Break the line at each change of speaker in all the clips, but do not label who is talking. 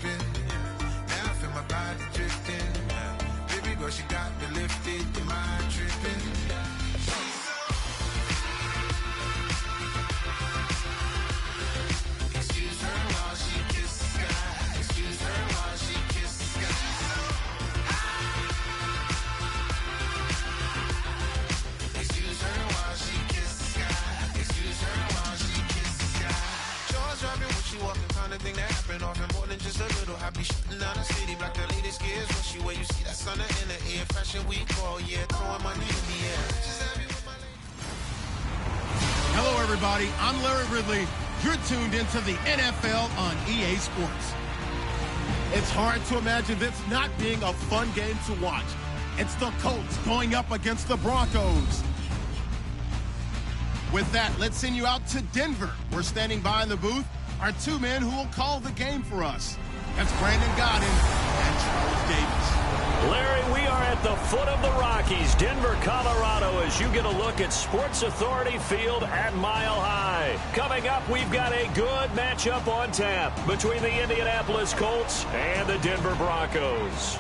tripping. Now I feel my body drifting. Baby girl, she got me lifted. Your mind tripping. Excuse her while she kisses the sky. Excuse her while she kisses the sky. Excuse her while she kisses the sky. Excuse her while she kisses the sky. Jaws dropping when she walking, kind of thing that happen often more than just a little. I be shutting down the city, black the latest gears. When she wear, you see that sun in the air. Fashion week all year, throwing money in the air. Just happy with my lady.
Hello, everybody. I'm Larry Ridley. You're tuned into the NFL on EA Sports. It's hard to imagine this not being a fun game to watch. It's the Colts going up against the Broncos. With that, let's send you out to Denver. We're standing by in the booth are two men who will call the game for us. That's Brandon Godden and Charles Davis.
Larry, we are at the foot of the Rockies, Denver, Colorado, as you get a look at Sports Authority Field at Mile High. Coming up, we've got a good matchup on tap between the Indianapolis Colts and the Denver Broncos.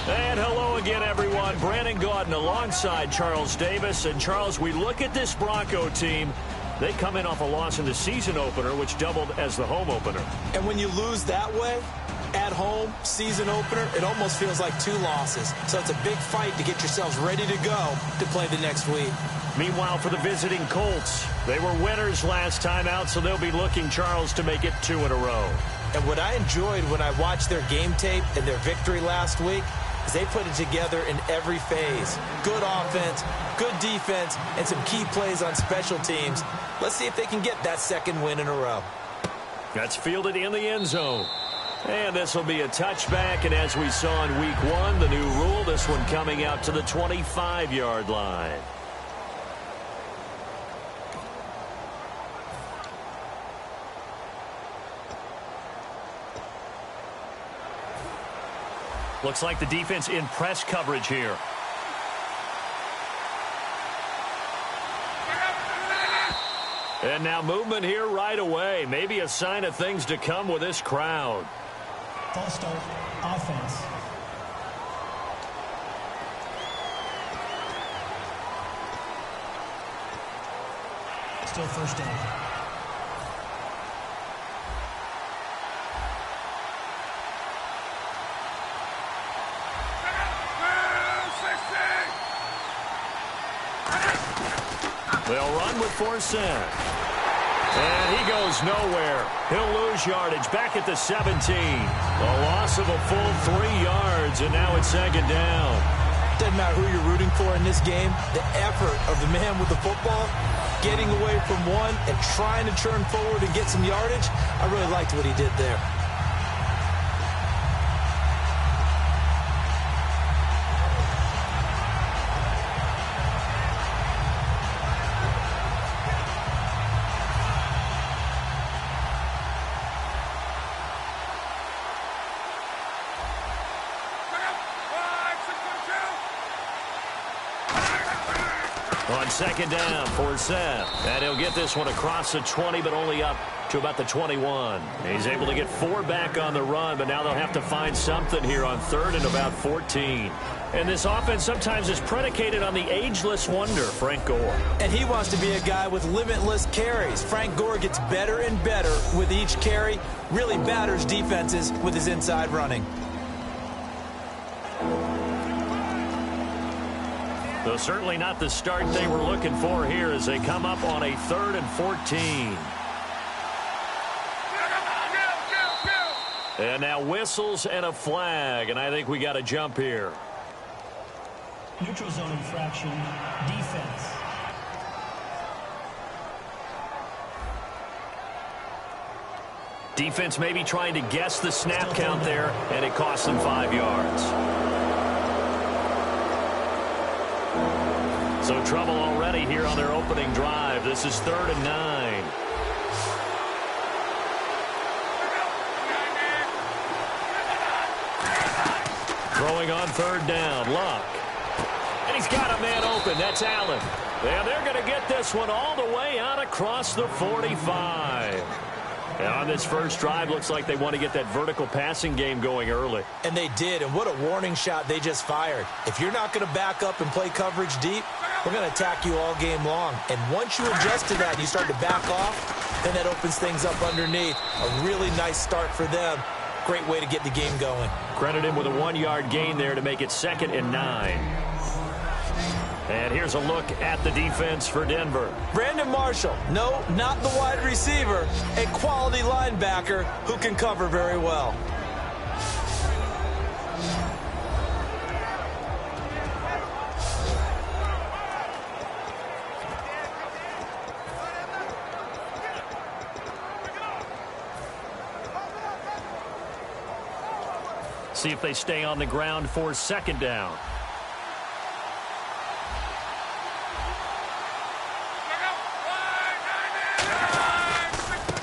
And hello again, everyone. Brandon Gaudin alongside Charles Davis. And, Charles, we look at this Bronco team. They come in off a loss in the season opener, which doubled as the home opener.
And when you lose that way, at home, season opener, it almost feels like two losses. So it's a big fight to get yourselves ready to go to play the next week.
Meanwhile, for the visiting Colts, they were winners last time out, so they'll be looking, Charles, to make it 2 in a row.
And what I enjoyed when I watched their game tape and their victory last week is they put it together in every phase. Good offense, good defense, and some key plays on special teams. Let's see if they can get that second win in a row.
That's fielded in the end zone. And this will be a touchback, and as we saw in week 1, the new rule, this one coming out to the 25-yard line. Looks like the defense in press coverage here. And now movement here right away. Maybe a sign of things to come with this crowd.
False start, offense. Still first down.
They'll run with Forsett. And he goes nowhere. He'll lose yardage back at the 17. A loss of a full 3 yards, and now it's second down.
Doesn't matter who you're rooting for in this game. The effort of the man with the football, getting away from one and trying to turn forward and get some yardage, I really liked what he did there.
On second down, Forsett. And he'll get this one across the 20, but only up to about the 21. He's able to get 4 back on the run, but now they'll have to find something here on 3rd and about 14. And this offense sometimes is predicated on the ageless wonder, Frank Gore.
And he wants to be a guy with limitless carries. Frank Gore gets better and better with each carry, really batters defenses with his inside running.
So certainly not the start they were looking for here as they come up on a 3rd and 14. And now whistles and a flag, and I think we got a jump here.
Neutral zone infraction, defense.
Defense maybe trying to guess the snap count there, and it cost them 5 yards. So trouble already here on their opening drive. This is 3rd and 9. Throwing on 3rd down, Luck. And he's got a man open. That's Allen. And they're going to get this one all the way out across the 45. And on this first drive, looks like they want to get that vertical passing game going early.
And they did, and what a warning shot they just fired. If you're not going to back up and play coverage deep, we're going to attack you all game long. And once you adjust to that and you start to back off, then that opens things up underneath. A really nice start for them. Great way to get the game going.
Credit him with a 1-yard gain there to make it 2nd and 9. And here's a look at the defense for Denver.
Brandon Marshall, no, not the wide receiver, a quality linebacker who can cover very well.
See if they stay on the ground for 2nd down.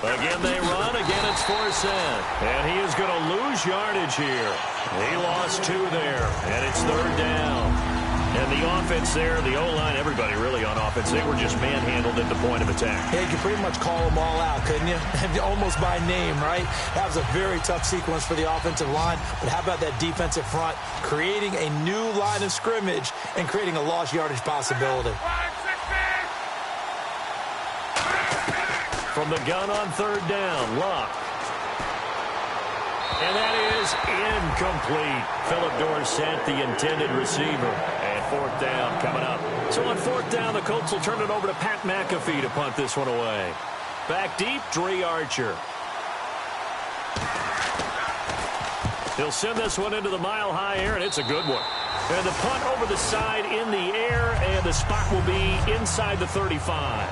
Again, they run. Again, it's Forsett. And he is going to lose yardage here. He lost 2 there, and it's 3rd down. And the offense there, the O-line, everybody really on offense, they were just manhandled at the point of attack.
Yeah, you could pretty much call them all out, couldn't you? Almost by name, right? That was a very tough sequence for the offensive line. But how about that defensive front creating a new line of scrimmage and creating a lost yardage possibility?
From the gun on 3rd down, Luck. And that is incomplete. Philip Dorsett, the intended receiver. And 4th down coming up. So on 4th down, the Colts will turn it over to Pat McAfee to punt this one away. Back deep, Dre Archer. He'll send this one into the mile-high air, and it's a good one. And the punt over the side in the air, and the spot will be inside the 35.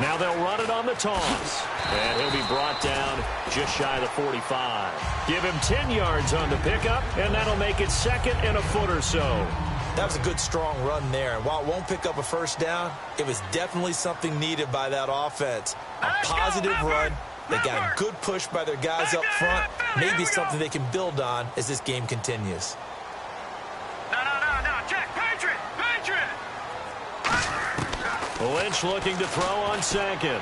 Now they'll run it on the toss. And he'll be brought down just shy of the 45. Give him 10 yards on the pickup, and that'll make it 2nd and a foot or so.
That was a good, strong run there. And while it won't pick up a 1st down, it was definitely something needed by that offense. A positive run. They got a good push by their guys up front. Maybe something they can build on as this game continues.
Lynch looking to throw on 2nd.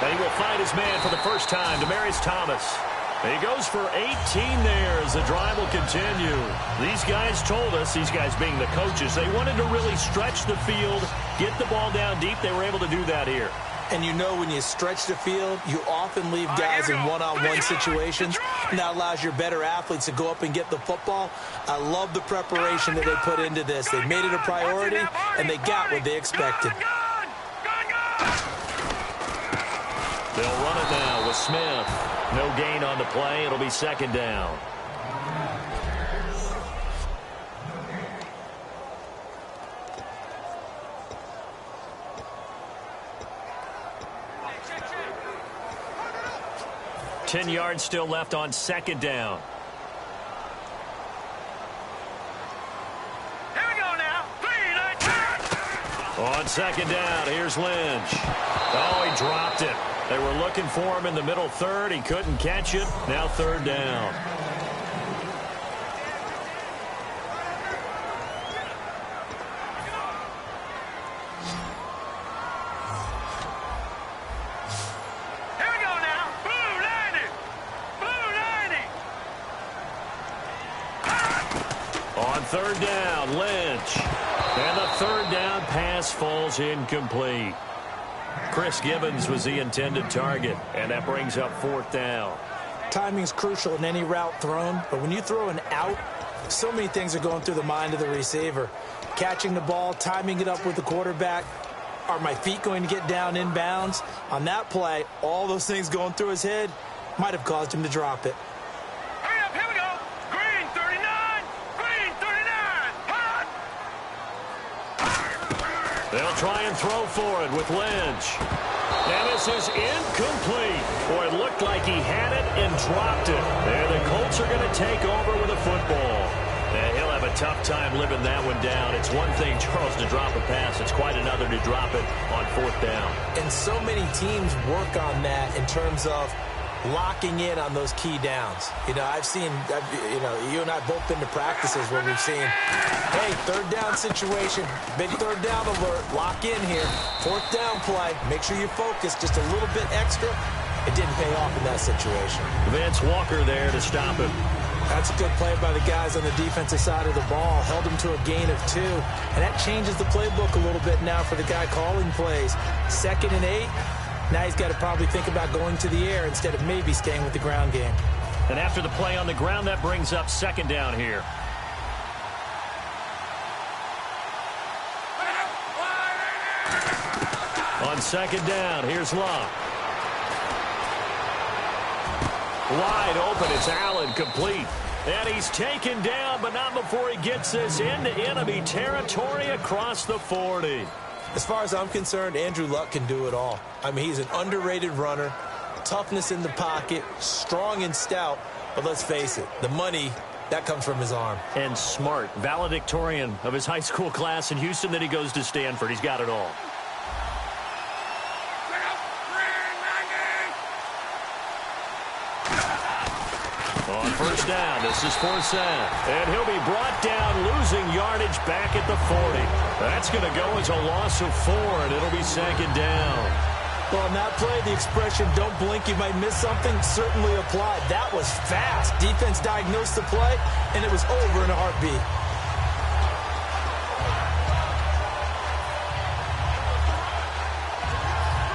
And he will find his man for the first time, Demaryius Thomas. He goes for 18 there as the drive will continue. These guys told us, these guys being the coaches, they wanted to really stretch the field, get the ball down deep. They were able to do that here.
And you know when you stretch the field, you often leave guys in one-on-one situations, and that allows your better athletes to go up and get the football. I love the preparation that they put into this. They made it a priority, and they got what they expected.
They'll run it now with Smith. No gain on the play. It'll be 2nd down. Ten yards still left on 2nd down.
Here we go now. 3, 9, 10.
On 2nd down, here's Lynch. Oh, he dropped it. They were looking for him in the middle 3rd. He couldn't catch it. Now 3rd down. On 3rd down, Lynch. And the 3rd down pass falls incomplete. Chris Gibbons was the intended target, and that brings up 4th down.
Timing's crucial in any route thrown, but when you throw an out, so many things are going through the mind of the receiver. Catching the ball, timing it up with the quarterback. Are my feet going to get down inbounds? On that play, all those things going through his head might have caused him to drop it.
Hurry up, here we go. Green 39, green 39, hot.
They'll try and throw for it with Lynch. And this is incomplete. Boy, it looked like he had it and dropped it. And the Colts are going to take over with a football. And he'll have a tough time living that one down. It's one thing, Charles, to drop a pass. It's quite another to drop it on 4th down.
And so many teams work on that in terms of locking in on those key downs. You know, you and I both been to practices where we've seen, hey, 3rd down situation, big 3rd down alert, lock in here. 4th down play, make sure you focus just a little bit extra. It didn't pay off in that situation.
Vance Walker there to stop him.
That's a good play by the guys on the defensive side of the ball. Held him to a gain of 2. And that changes the playbook a little bit now for the guy calling plays. 2nd and 8. Now he's got to probably think about going to the air instead of maybe staying with the ground game.
And after the play on the ground, that brings up 2nd down here. On 2nd down, here's Love. Wide open, it's Allen, complete. And he's taken down, but not before he gets this into enemy territory across the 40.
As far as I'm concerned, Andrew Luck can do it all. I mean, he's an underrated runner, toughness in the pocket, strong and stout, but let's face it, the money, that comes from his arm.
And smart, valedictorian of his high school class in Houston, then he goes to Stanford. He's got it all. On 1st down, this is Forsett. And he'll be brought down, losing yardage back at the 40. That's going to go as a loss of 4, and it'll be 2nd down.
Well, on that play, the expression, don't blink, you might miss something, certainly applied. That was fast. Defense diagnosed the play, and it was over in a heartbeat.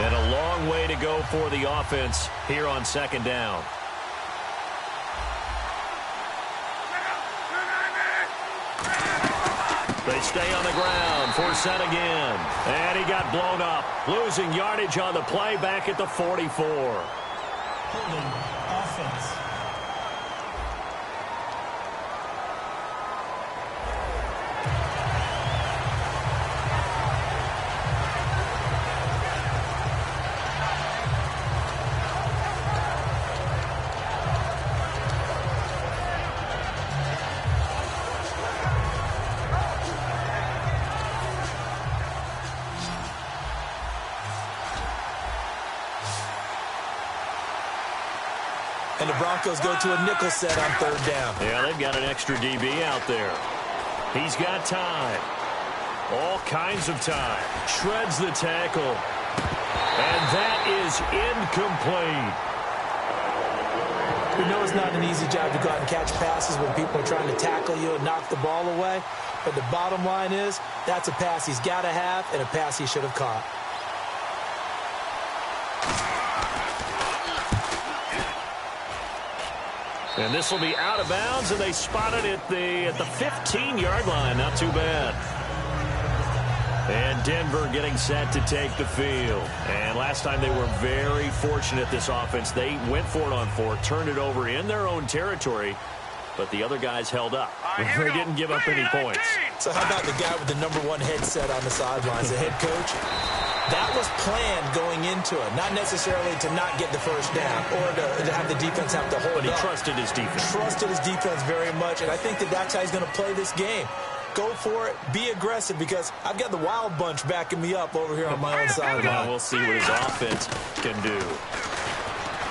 And a long way to go for the offense here on 2nd down. They stay on the ground. Forsett again. And he got blown up. Losing yardage on the play back at the 44.
Holding offense.
And the Broncos go to a nickel set on 3rd down.
Yeah, they've got an extra DB out there. He's got time. All kinds of time. Shreds the tackle. And that is incomplete.
We know it's not an easy job to go out and catch passes when people are trying to tackle you and knock the ball away. But the bottom line is, that's a pass he's got to have and a pass he should have caught.
And this will be out of bounds, and they spot it at the 15-yard line. Not too bad. And Denver getting set to take the field. And last time they were very fortunate, this offense. They went for it on 4, turned it over in their own territory, but the other guys held up. They didn't give up any points.
So how about the guy with the #1 headset on the sidelines, the head coach? That was planned going into it, not necessarily to not get the 1st down or to have the defense have to hold
But he
up.
trusted his defense.
Trusted his defense very much, and I think that's how he's going to play this game. Go for it, be aggressive, because I've got the wild bunch backing me up over here on my own sideline.
Now we'll see what his offense can do.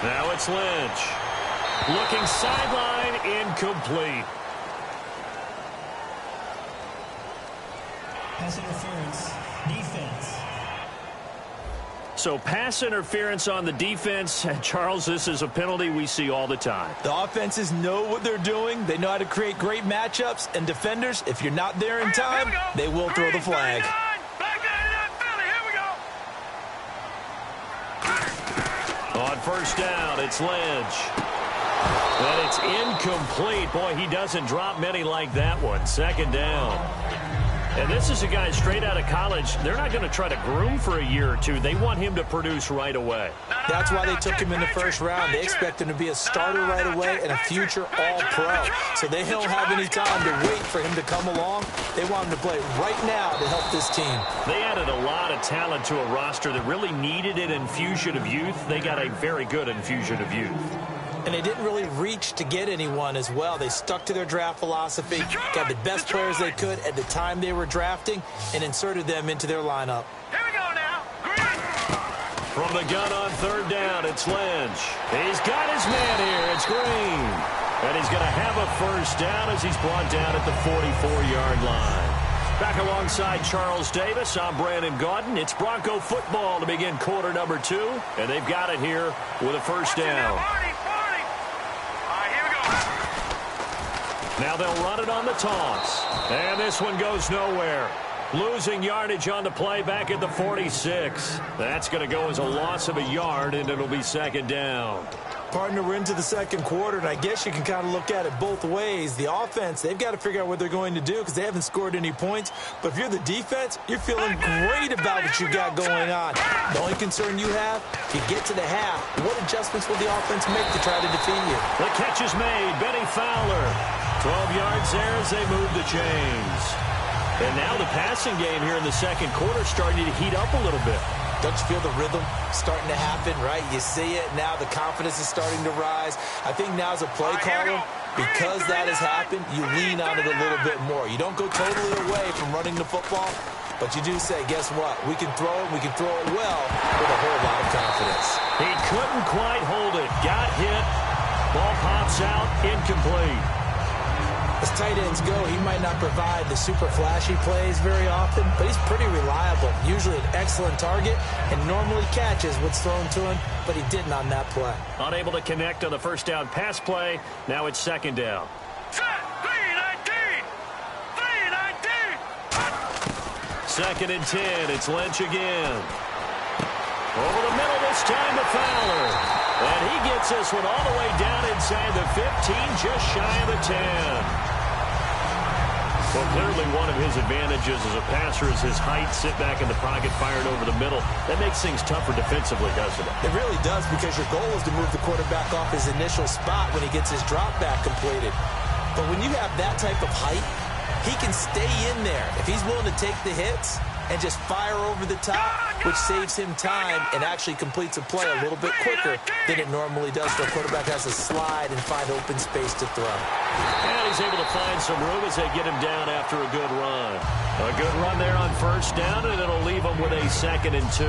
Now it's Lynch. Looking sideline, incomplete.
Pass interference. Defense.
So pass interference on the defense. And Charles, this is a penalty we see all the time.
The offenses know what they're doing. They know how to create great matchups. And defenders, if you're not there in time, they will throw the flag.
On 1st down, it's Lynch. And it's incomplete. Boy, he doesn't drop many like that one. 2nd down. And this is a guy straight out of college. They're not going to try to groom for a year or two. They want him to produce right away.
That's why they took him in the 1st round. They expect him to be a starter right away and a future all-pro. So they don't have any time to wait for him to come along. They want him to play right now to help this team.
They added a lot of talent to a roster that really needed an infusion of youth. They got a very good infusion of youth.
And they didn't really reach to get anyone as well. They stuck to their draft philosophy, got the best players they could at the time they were drafting, and inserted them into their lineup.
Here we go now.
From the gun on third down, it's Lynch. He's got his man here. It's Green. And he's going to have a first down as he's brought down at the 44-yard line. Back alongside Charles Davis, I'm Brandon Gaudin. It's Bronco football to begin quarter number 2, and they've got it here with a first down. Now they'll run it on the toss, and this one goes nowhere. Losing yardage on the play back at the 46. That's going to go as a loss of a yard, and it'll be second down.
Partner, we're into the second quarter, and I guess you can kind of look at it both ways. The offense, they've got to figure out what they're going to do because they haven't scored any points. But if you're the defense, you're feeling great about what you got going on. The only concern you have, if you get to the half, what adjustments will the offense make to try to defeat you?
The catch is made. Benny Fowler. 12 yards there as they move the chains. And now the passing game here in the second quarter starting to heat up a little bit.
Don't you feel the rhythm starting to happen, right? You see it. Now the confidence is starting to rise. I think now as a play caller, because that has happened, you lean on it a little bit more. You don't go totally away from running the football, but you do say, guess what? We can throw it. We can throw it well with a whole lot of confidence.
He couldn't quite hold it. Got hit. Ball pops out. Incomplete.
As tight ends go, he might not provide the super flashy plays very often, but he's pretty reliable. Usually an excellent target and normally catches what's thrown to him, but he didn't on that play.
Unable to connect on the first down pass play. Now it's second down. Second and 10. It's Lynch again. Over the middle this time to Fowler. And he gets this one all the way down inside the 15, just shy of the 10. Well, clearly one of his advantages as a passer is his height, sit back in the pocket, firing over the middle. That makes things tougher defensively, doesn't it?
It really does, because your goal is to move the quarterback off his initial spot when he gets his drop back completed. But when you have that type of height, he can stay in there. If he's willing to take the hits and just fire over the top, which saves him time and actually completes a play a little bit quicker than it normally does. So a quarterback has to slide and find open space to throw.
And he's able to find some room as they get him down after a good run. A good run there on first down, and it'll leave him with a 2nd and 2.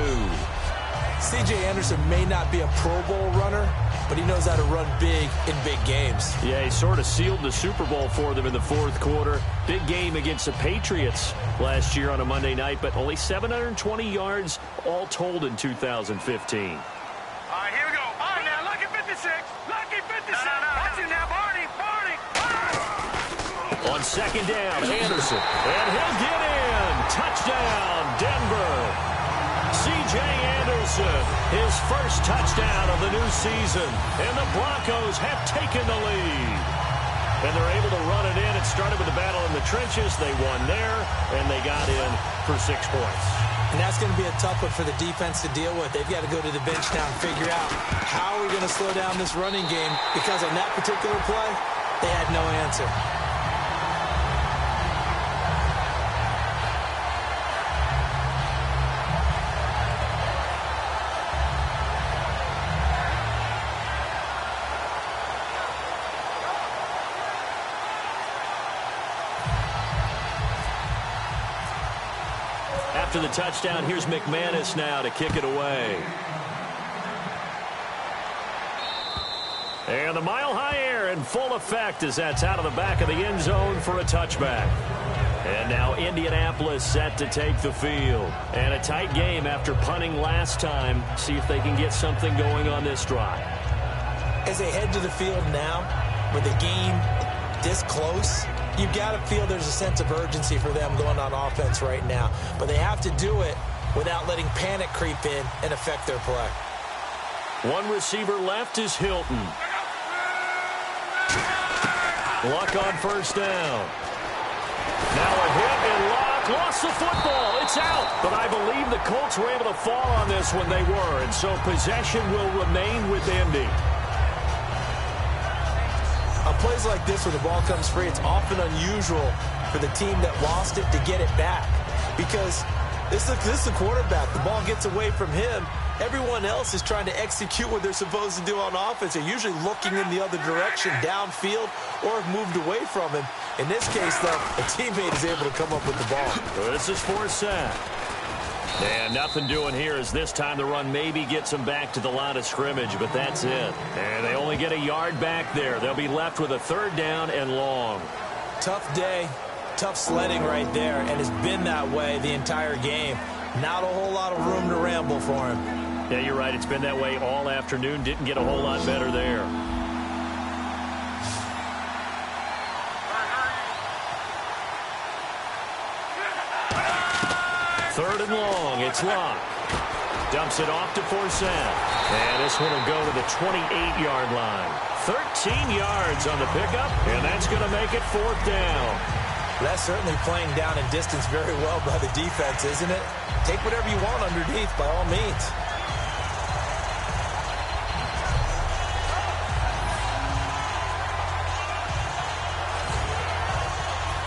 C.J. Anderson may not be a Pro Bowl runner, but he knows how to run big in big games.
Yeah, he sort of sealed the Super Bowl for them in the fourth quarter. Big game against the Patriots last year on a Monday night, but only 720 yards all told in 2015.
All right, here we go. All right, now, lucky 56. Lucky 56. Watch it now, Barney.
On second down, Anderson. And he'll get in. Touchdown, Denver. C.J. Anderson, his first touchdown of the new season. And the Broncos have taken the lead. And they're able to run it in. It started with a battle in the trenches. They won there, and they got in for 6 points.
And that's going to be a tough one for the defense to deal with. They've got to go to the bench now and figure out how are we going to slow down this running game, because on that particular play, they had no answer.
After the touchdown, here's McManus now to kick it away. And the mile-high air in full effect as that's out of the back of the end zone for a touchback. And now Indianapolis set to take the field. And a tight game after punting last time. See if they can get something going on this drive.
As they head to the field now, with the game this close, you've got to feel there's a sense of urgency for them going on offense right now. But they have to do it without letting panic creep in and affect their play.
One receiver left is Hilton. Luck on first down. Now a hit and Luck lost the football. It's out. But I believe the Colts were able to fall on this when they were. And so possession will remain with Indy.
On plays like this where the ball comes free, it's often unusual for the team that lost it to get it back. Because this is the quarterback. The ball gets away from him, Everyone else is trying to execute what they're supposed to do on offense. They're usually looking in the other direction, downfield, or have moved away from him. In this case, though, a teammate is able to come up with the ball.
This is fourth set. And nothing doing here as this time the run maybe gets them back to the line of scrimmage, but that's it. And they only get a yard back there. They'll be left with a third down and long.
Tough day, tough sledding right there, and it's been that way the entire game. Not a whole lot of room to ramble for him.
Yeah, you're right. It's been that way all afternoon. Didn't get a whole lot better there. Third and long. It's Locke. Dumps it off to Forsett. And this one will go to the 28-yard line. 13 yards on the pickup, and that's going to make it fourth down.
That's certainly playing down and distance very well by the defense, isn't it? Take whatever you want underneath, by all means.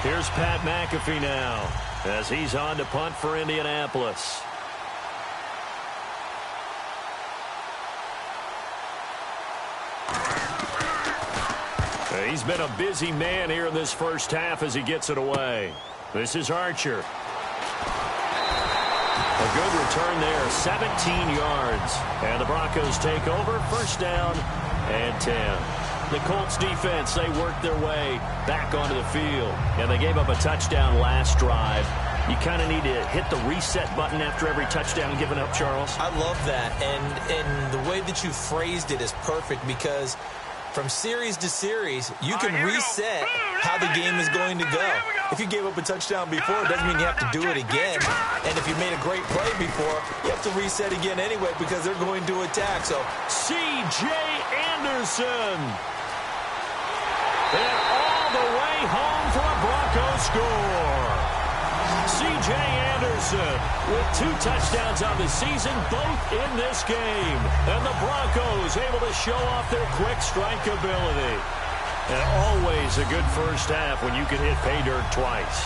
Here's Pat McAfee now as he's on to punt for Indianapolis. He's been a busy man here in this first half as he gets it away. This is Archer. A good return there, 17 yards. And the Broncos take over, first down and 10. The Colts defense, they worked their way back onto the field. And they gave up a touchdown last drive. You kind of need to hit the reset button after every touchdown given up, Charles.
I love that. And the way that you phrased it is perfect because from series to series, you can reset how the game is going to go. If you gave up a touchdown before, it doesn't mean you have to do it again. And if you made a great play before, you have to reset again anyway because they're going to attack. So
C.J. Anderson. And all the way home for a Broncos score. C.J. Anderson with 2 touchdowns on the season, both in this game. And the Broncos able to show off their quick strike ability. And always a good first half when you can hit pay dirt twice.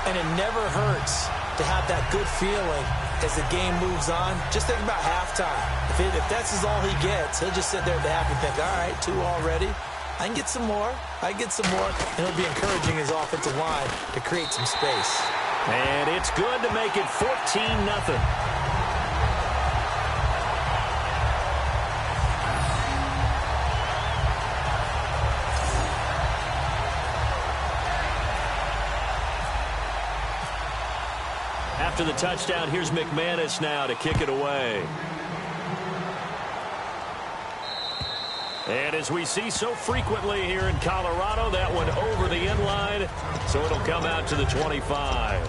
And it never hurts to have that good feeling as the game moves on. Just think about halftime. If that's all he gets, he'll just sit there at the half and think, all right, 2 already. I can get some more. And he'll be encouraging his offensive line to create some space.
And it's good to make it 14-0. After the touchdown, here's McManus now to kick it away. And as we see so frequently here in Colorado, that one over the end line, so it'll come out to the 25.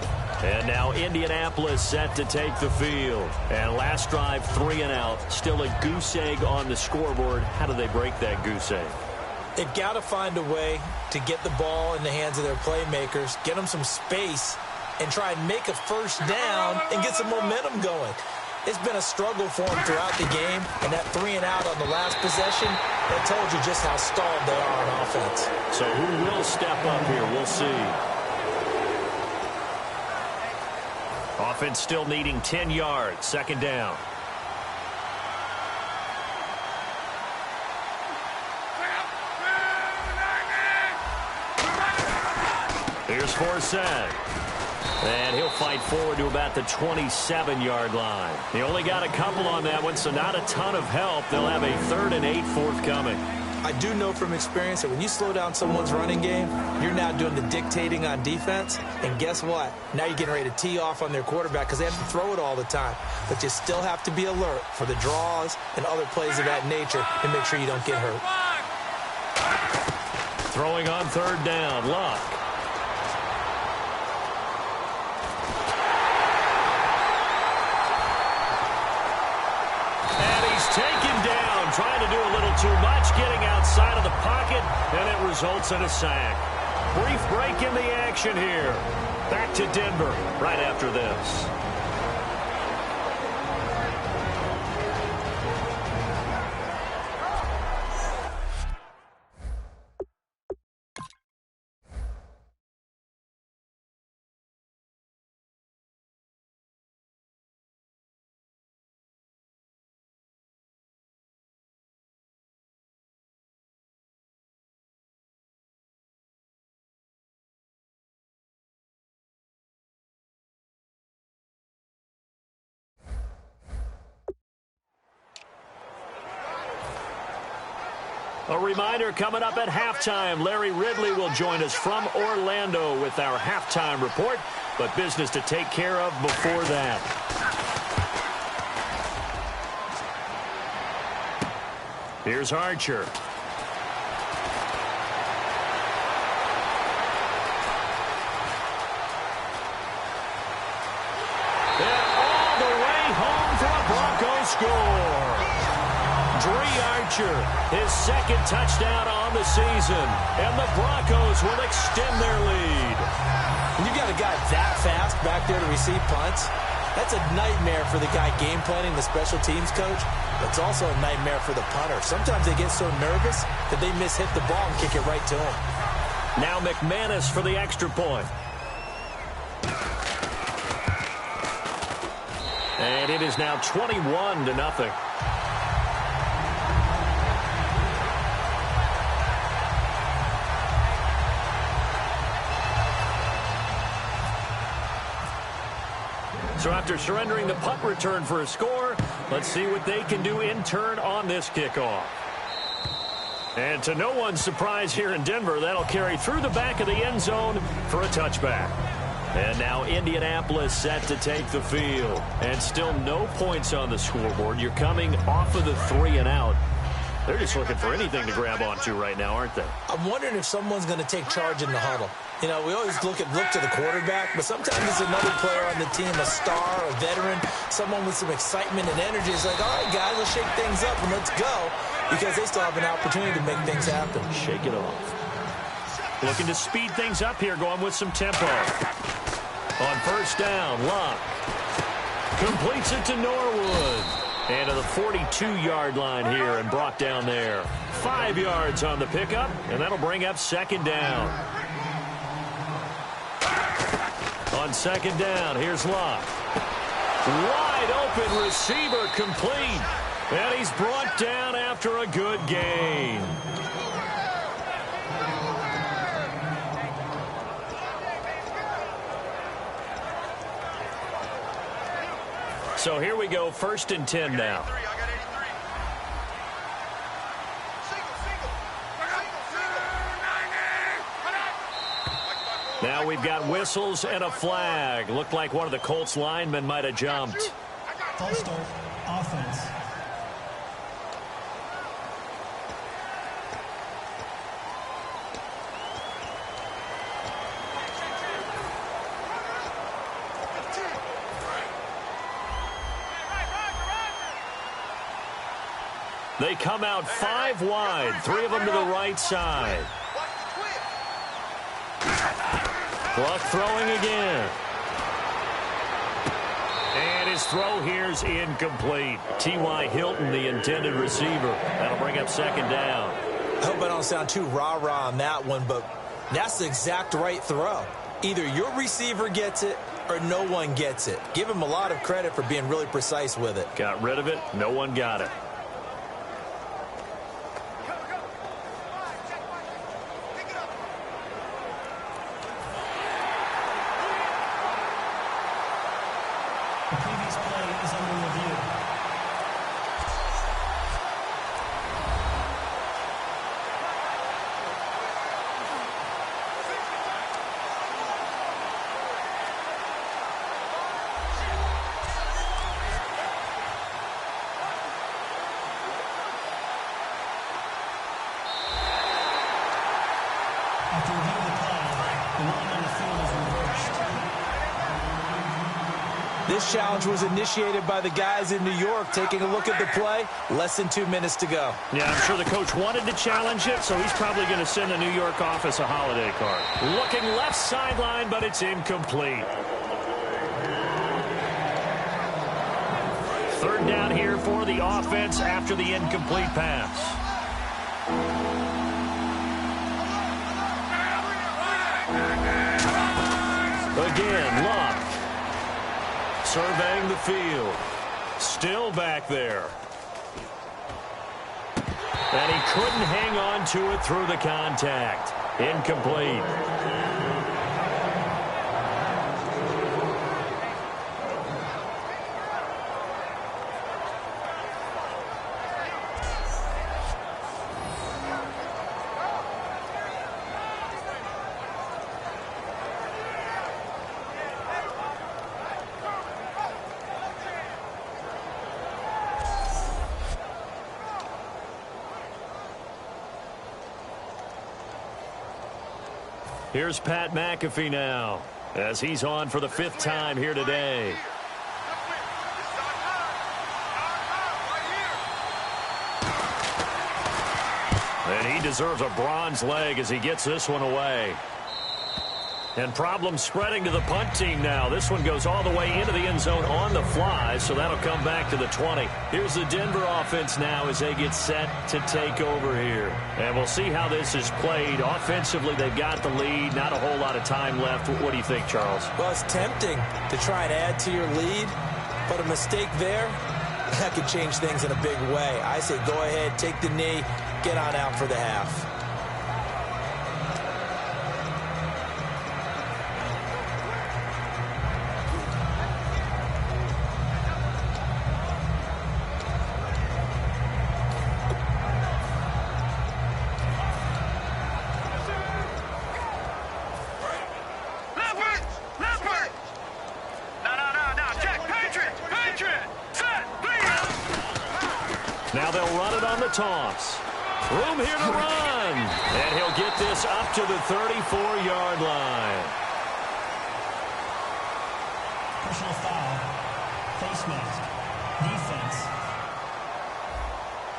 And now Indianapolis set to take the field. And last drive, 3 and out. Still a goose egg on the scoreboard. How do they break that goose egg?
They've got to find a way to get the ball in the hands of their playmakers, get them some space, and try and make a first down and get some momentum going. It's been a struggle for them throughout the game, and that 3 and out on the last possession, that told you just how stalled they are on offense.
So who will step up here? We'll see. Offense still needing 10 yards, second down. Here's Forsett. And he'll fight forward to about the 27-yard line. He only got a couple on that one, so not a ton of help. They'll have a 3rd and 8 forthcoming.
I do know from experience that when you slow down someone's running game, you're now doing the dictating on defense. And guess what? Now you're getting ready to tee off on their quarterback because they have to throw it all the time. But you still have to be alert for the draws and other plays of that nature and make sure you don't get hurt.
Throwing on 3rd down, Luck. Taken down, trying to do a little too much, getting outside of the pocket, and it results in a sack. Brief break in the action here. Back to Denver right after this. A reminder coming up at halftime, Larry Ridley will join us from Orlando with our halftime report, but business to take care of before that. Here's Archer. And all the way home for a Broncos score. Dre Archer, his second touchdown on the season, and the Broncos will extend their lead.
When you got a guy that fast back there to receive punts, that's a nightmare for the guy game planning, the special teams coach. It's also a nightmare for the punter. Sometimes they get so nervous that they hit the ball and kick it right to him.
Now McManus for the extra point. And it is now 21-0. So after surrendering the punt return for a score, let's see what they can do in turn on this kickoff. And to no one's surprise here in Denver, that'll carry through the back of the end zone for a touchback. And now Indianapolis set to take the field. And still no points on the scoreboard. You're coming off of the 3 and out. They're just looking for anything to grab onto right now, aren't they?
I'm wondering if someone's going to take charge in the huddle. You know, we always look to the quarterback, but sometimes it's another player on the team, a star, a veteran, someone with some excitement and energy. It's like, all right, guys, let's shake things up and let's go, because they still have an opportunity to make things happen.
Shake it off. Looking to speed things up here, going with some tempo. On first down, Locke completes it to Norwood. And to the 42-yard line here and brought down there. 5 yards on the pickup, and that'll bring up second down. On second down, here's Locke. Wide open receiver complete. And he's brought down after a good gain. So here we go, 1st and 10 now. Now we've got whistles and a flag. Looked like one of the Colts linemen might have jumped.
False start, offense.
They come out 5 wide, 3 of them to the right side. Clock throwing again. And his throw here's incomplete. T.Y. Hilton, the intended receiver. That'll bring up second down.
I hope I don't sound too rah-rah on that one, but that's the exact right throw. Either your receiver gets it or no one gets it. Give him a lot of credit for being really precise with it.
Got rid of it. No one got it.
The previous play is under review. After reviewing the play, the line on the field is reversed.
This challenge was initiated by the guys in New York. Taking a look at the play, less than 2 minutes to go.
Yeah, I'm sure the coach wanted to challenge it, so he's probably going to send the New York office a holiday card. Looking left sideline, but it's incomplete. 3rd down here for the offense after the incomplete pass. Again, Locke. Surveying the field. Still back there. And he couldn't hang on to it through the contact. Incomplete. Here's Pat McAfee now, as he's on for the 5th time here today. And he deserves a bronze leg as he gets this one away. And problems spreading to the punt team now. This one goes all the way into the end zone on the fly, so that'll come back to the 20. Here's the Denver offense now as they get set to take over here. And we'll see how this is played. Offensively, they've got the lead. Not a whole lot of time left. What do you think, Charles?
Well, it's tempting to try and add to your lead, but a mistake there, that could change things in a big way. I say go ahead, take the knee, get on out for the half.
Now they'll run it on the toss. Room here to run. And he'll get this up to the 34-yard line.
Personal foul. Face mask. Defense.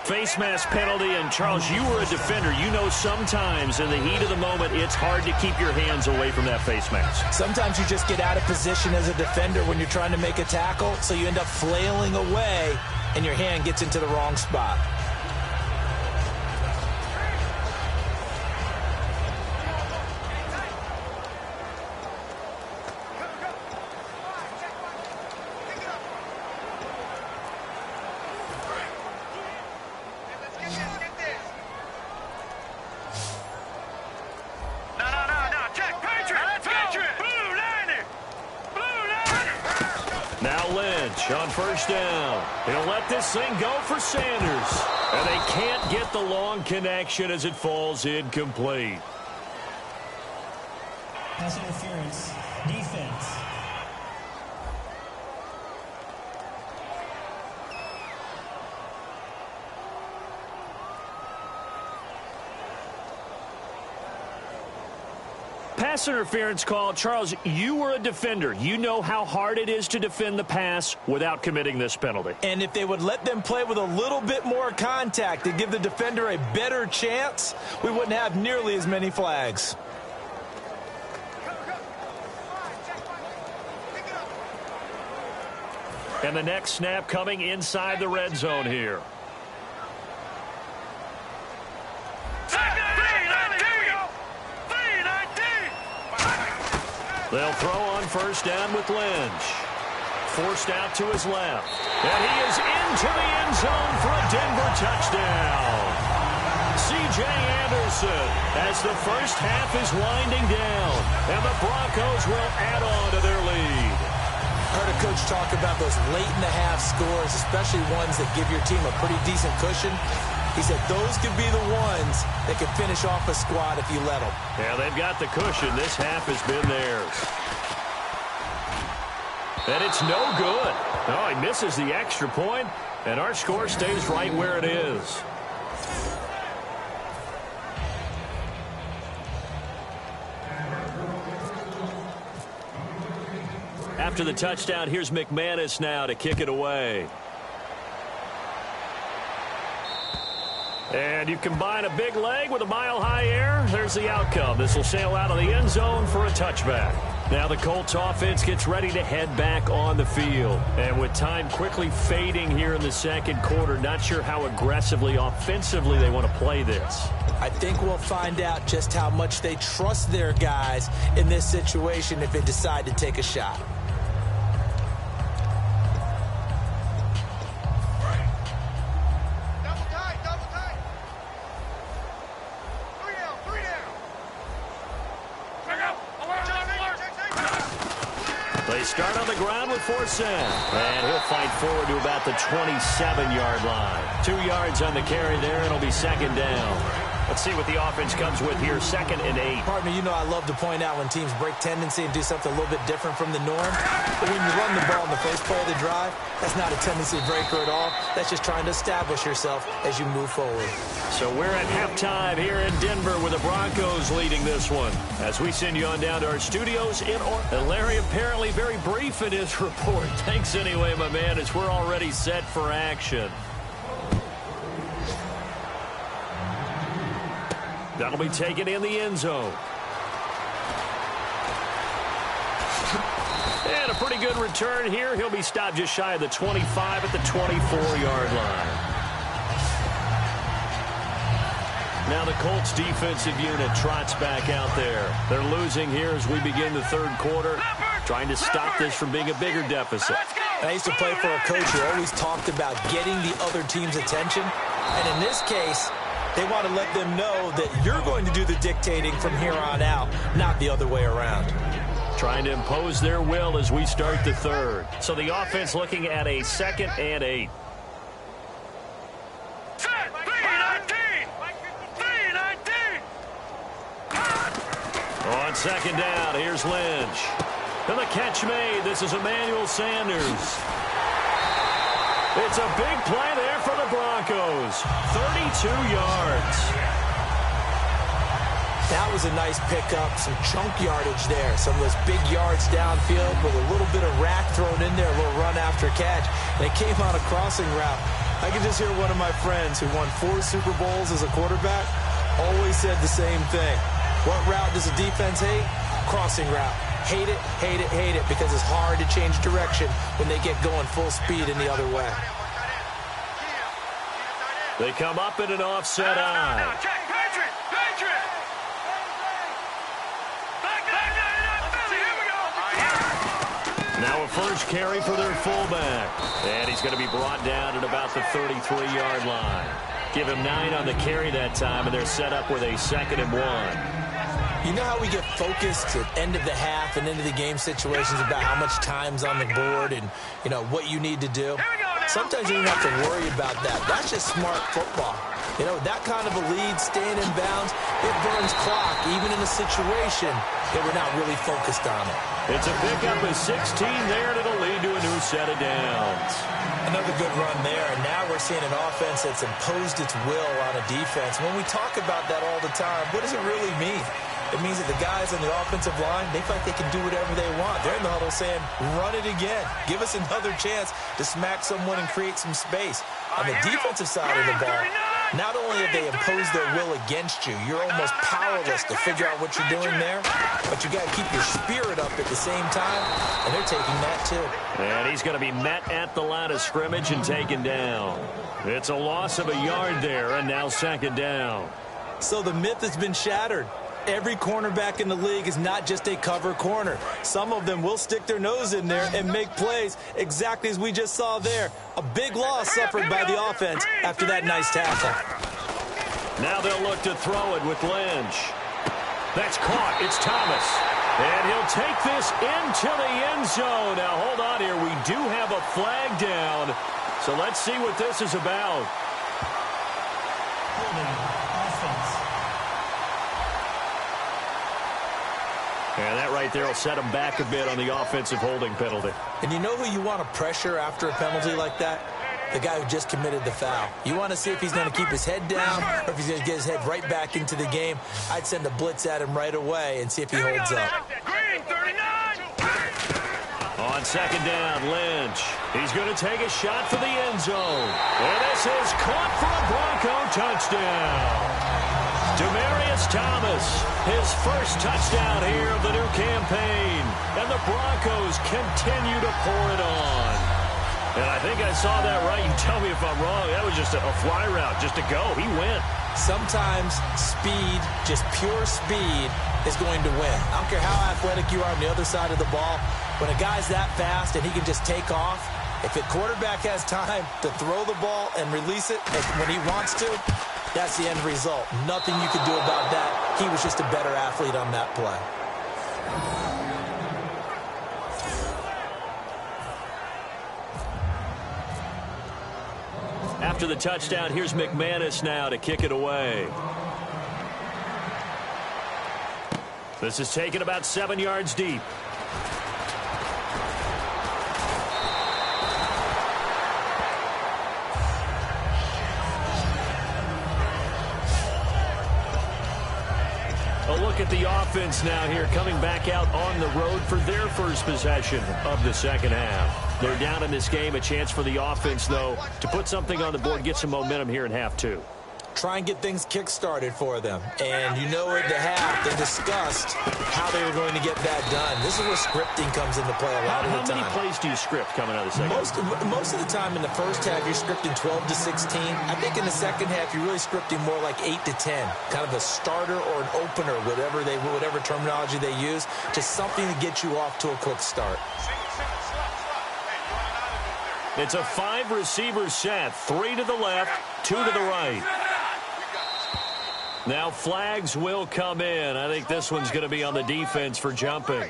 Face mask penalty, and Charles, you were a defender. You know sometimes in the heat of the moment, it's hard to keep your hands away from that face mask.
Sometimes you just get out of position as a defender when you're trying to make a tackle, so you end up flailing away, and your hand gets into the wrong spot.
On first down. He'll let this thing go for Sanders. And they can't get the long connection as it falls incomplete.
Pass interference. Defense.
Pass interference call. Charles, you were a defender. You know how hard it is to defend the pass without committing this penalty.
And if they would let them play with a little bit more contact to give the defender a better chance, we wouldn't have nearly as many flags.
And the next snap coming inside the red zone here. They'll throw on first down with Lynch. Forced out to his left. And he is into the end zone for a Denver touchdown. C.J. Anderson as the first half is winding down. And the Broncos will add on to their lead.
Heard a coach talk about those late-in-the-half scores, especially ones that give your team a pretty decent cushion. He said those could be the ones that could finish off a squad if you let them.
Yeah, they've got the cushion. This half has been theirs. And it's no good. Oh, he misses the extra point, and our score stays right where it is. After the touchdown, here's McManus now to kick it away. And you combine a big leg with a mile-high air, there's the outcome. This will sail out of the end zone for a touchback. Now the Colts offense gets ready to head back on the field. And with time quickly fading here in the second quarter, not sure how aggressively, offensively they want to play this.
I think we'll find out just how much they trust their guys in this situation if they decide to take a shot.
They start on the ground with Forsyth. And he'll fight forward to about the 27-yard line. 2 yards on the carry there, and it'll be second down. Let's see what the offense comes with here. 2nd and 8.
Partner, you know I love to point out when teams break tendency and do something a little bit different from the norm. But when you run the ball in the first play of the drive, that's not a tendency breaker at all. That's just trying to establish yourself as you move forward.
So we're at halftime here in Denver with the Broncos leading this one. As we send you on down to our studios in Orlando. Larry apparently very brief in his report. Thanks anyway, my man, as we're already set for action. That'll be taken in the end zone. And a pretty good return here. He'll be stopped just shy of the 25 at the 24-yard line. Now the Colts defensive unit trots back out there. They're losing here as we begin the third quarter, trying to stop this from being a bigger deficit.
I used to play for a coach who always talked about getting the other team's attention. And in this case, they want to let them know that you're going to do the dictating from here on out, not the other way around.
Trying to impose their will as we start the third. So the offense looking at a 2nd and 8. On 2nd down, here's Lynch. And the catch made. This is Emmanuel Sanders. It's a big play there for the Broncos. 32 yards.
That was a nice pickup, some chunk yardage there. Some of those big yards downfield with a little bit of rack thrown in there, a little run after catch. And it came on a crossing route. I can just hear one of my friends who won 4 Super Bowls as a quarterback always said the same thing. What route does a defense hate? Crossing route. Hate it, hate it, hate it, because it's hard to change direction when they get going full speed in the other way.
They come up in an offset eye. Now a first carry for their fullback. And he's going to be brought down at about the 33-yard line. Give him 9 on the carry that time, and they're set up with a 2nd and 1.
You know how we get focused at end of the half and into the game situations about how much time's on the board and, you know, what you need to do? Sometimes you don't have to worry about that. That's just smart football. You know, that kind of a lead, staying in bounds, it burns clock, even in a situation that we're not really focused on it.
It's a pickup of 16 there, and it'll lead to a new set of downs.
Another good run there, and now we're seeing an offense that's imposed its will on a defense. When we talk about that all the time, what does it really mean? It means that the guys on the offensive line, they feel like they can do whatever they want. They're in the huddle saying, run it again. Give us another chance to smack someone and create some space. On the defensive side of the ball, not only have they imposed their will against you, you're almost powerless to figure out what you're doing there, but you got to keep your spirit up at the same time, and they're taking that too.
And he's going to be met at the line of scrimmage and taken down. It's a loss of a yard there, and now 2nd down.
So the myth has been shattered. Every cornerback in the league is not just a cover corner. Some of them will stick their nose in there and make plays exactly as we just saw there. A big loss suffered by the offense after that nice tackle.
Now they'll look to throw it with Lynch. That's caught. It's Thomas. And he'll take this into the end zone. Now, hold on here. We do have a flag down. So let's see what this is about. And that right there will set him back a bit on the offensive holding penalty.
And you know who you want to pressure after a penalty like that? The guy who just committed the foul. You want to see if he's going to keep his head down or if he's going to get his head right back into the game. I'd send a blitz at him right away and see if he holds up.
On 2nd down, Lynch. He's going to take a shot for the end zone. And this is caught for a Bronco touchdown. Demaryius Thomas, his first touchdown here of the new campaign. And the Broncos continue to pour it on. And I think I saw that right. You tell me if I'm wrong. That was just a fly route, just to go. He went.
Sometimes speed, just pure speed, is going to win. I don't care how athletic you are on the other side of the ball. When a guy's that fast and he can just take off, if the quarterback has time to throw the ball and release it when he wants to, that's the end result. Nothing you could do about that. He was just a better athlete on that play.
After the touchdown, here's McManus now to kick it away. This is taken about 7 yards deep. A look at the offense now here, coming back out on the road for their first possession of the second half. They're down in this game. A chance for the offense, though, to put something on the board, get some momentum here in half two.
Try and get things kick-started for them. And you know at the half, they discussed how they were going to get that done. This is where scripting comes into play a lot of the time.
How many plays do you script coming out of the second half?
Most of the time in the first half, you're scripting 12 to 16. I think in the second half, you're really scripting more like 8 to 10. Kind of a starter or an opener, whatever terminology they use. Just something to get you off to a quick start.
It's a 5-receiver set. 3 to the left, 2 to the right. Now flags will come in. I think this one's going to be on the defense for jumping.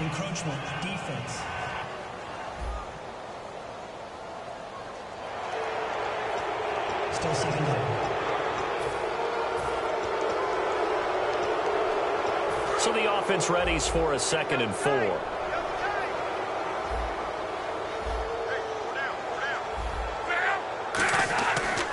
Encroachment, defense. Still second down.
So the offense readies for a 2nd and 4.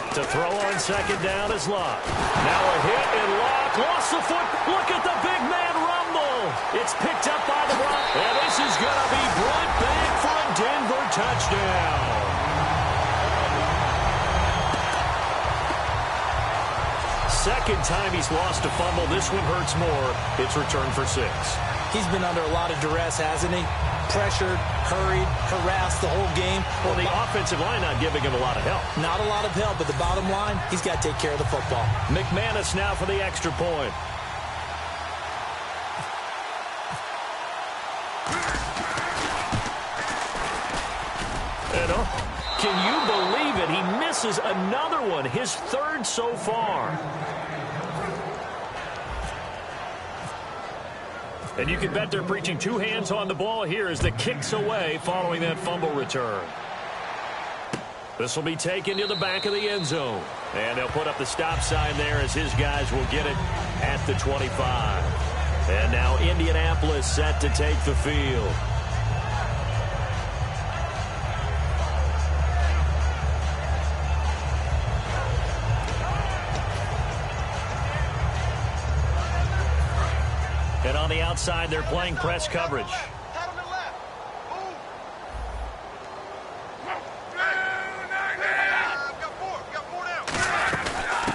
To throw on 2nd down is Locke. Now a hit and Locke lost the foot. Look at the big man rumble. It's picked up by the Broncos. And this is going to be brought back for a Denver touchdown. Second time he's lost a fumble. This one hurts more. It's returned for 6.
He's been under a lot of duress, hasn't he? Pressured, hurried, harassed the whole game.
Well, the offensive line not giving him a lot of help.
Not a lot of help, but the bottom line, he's got to take care of the football.
McManus now for the extra point. And, can you believe it? He misses another one, his 3rd so far. And you can bet they're preaching 2 hands on the ball here as the kick's away following that fumble return. This will be taken to the back of the end zone. And they'll put up the stop sign there as his guys will get it at the 25. And now Indianapolis set to take the field. And on the outside, they're playing press coverage.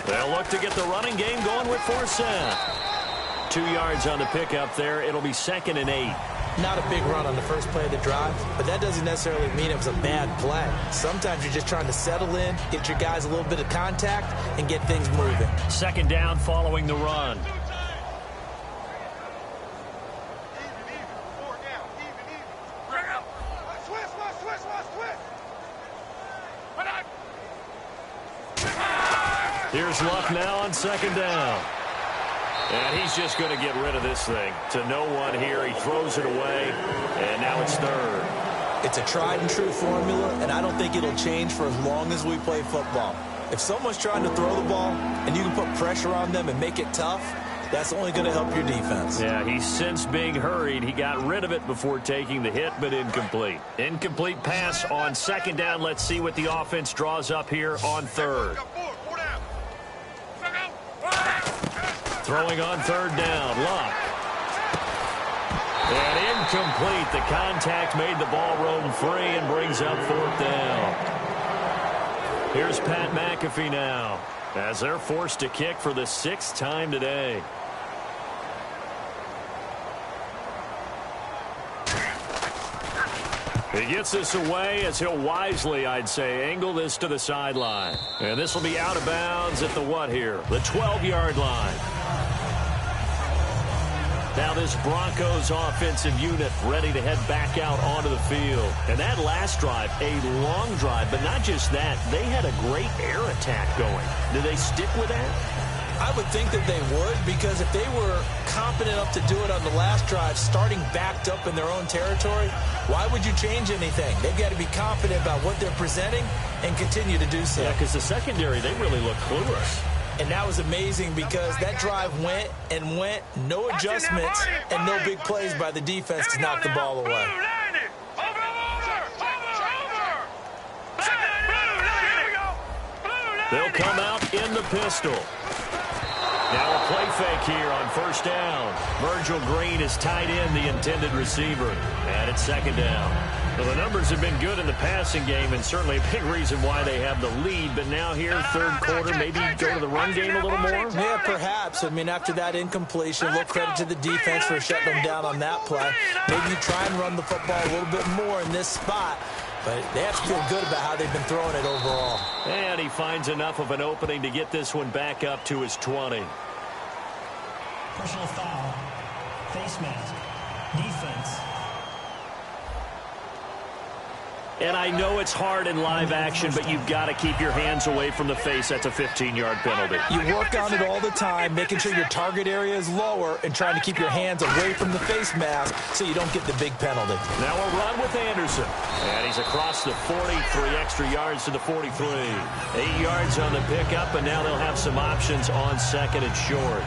They'll look to get the running game going with Forsett. 2 yards on the pickup there. It'll be 2nd and 8.
Not a big run on the first play of the drive, but that doesn't necessarily mean it was a bad play. Sometimes you're just trying to settle in, get your guys a little bit of contact, and get things moving.
2nd down following the run. Here's Luck now on 2nd down. And he's just going to get rid of this thing. To no one here. He throws it away. And now it's 3rd.
It's a tried and true formula, and I don't think it'll change for as long as we play football. If someone's trying to throw the ball and you can put pressure on them and make it tough, that's only going to help your defense.
Yeah, he's since being hurried. He got rid of it before taking the hit, but incomplete. Incomplete pass on 2nd down. Let's see what the offense draws up here on 3rd. Throwing on 3rd down, Luck. And incomplete. The contact made the ball roam free and brings up 4th down. Here's Pat McAfee now as they're forced to kick for the 6th time today. He gets this away as he'll wisely, I'd say, angle this to the sideline. And this will be out of bounds at the what here? The 12-yard line. Now this Broncos offensive unit ready to head back out onto the field. And that last drive, a long drive, but not just that. They had a great air attack going. Do they stick with that?
I would think that they would, because if they were competent enough to do it on the last drive, starting backed up in their own territory, why would you change anything? They've got to be confident about what they're presenting and continue to do so.
Yeah, because the secondary, they really look clueless.
And that was amazing because that drive went and went, no adjustments and no big plays by the defense to knock the ball away.
They'll come out in the pistol. Now a play fake here on first down. Virgil Green is tied in the intended receiver. And it's second down. Well, the numbers have been good in the passing game and certainly a big reason why they have the lead. But now here, third quarter, maybe go to the run game a little more?
Yeah, perhaps. I mean, after that incompletion, a little credit to the defense for shutting them down on that play. Maybe you try and run the football a little bit more in this spot. But they have to feel good about how they've been throwing it overall.
And he finds enough of an opening to get this one back up to his 20.
Personal foul. Face mask. Defense.
And I know it's hard in live action, but you've got to keep your hands away from the face. That's a 15-yard penalty.
You work on it all the time, making sure your target area is lower and trying to keep your hands away from the face mask so you don't get the big penalty.
Now a run with Anderson. And he's across the 40, 3 extra yards to the 43. 8 yards on the pickup, and now they'll have some options on second and short.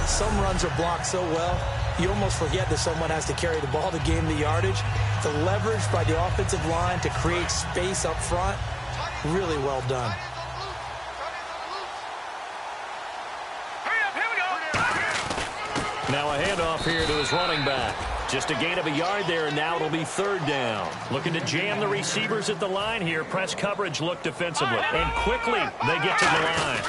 Some runs are blocked so well, you almost forget that someone has to carry the ball to gain the yardage. The leverage by the offensive line to create space up front, really well done.
Now a handoff here to his running back. Just a gain of a yard there, and now it'll be third down. Looking to jam the receivers at the line here. Press coverage look defensively. And quickly, they get to the line.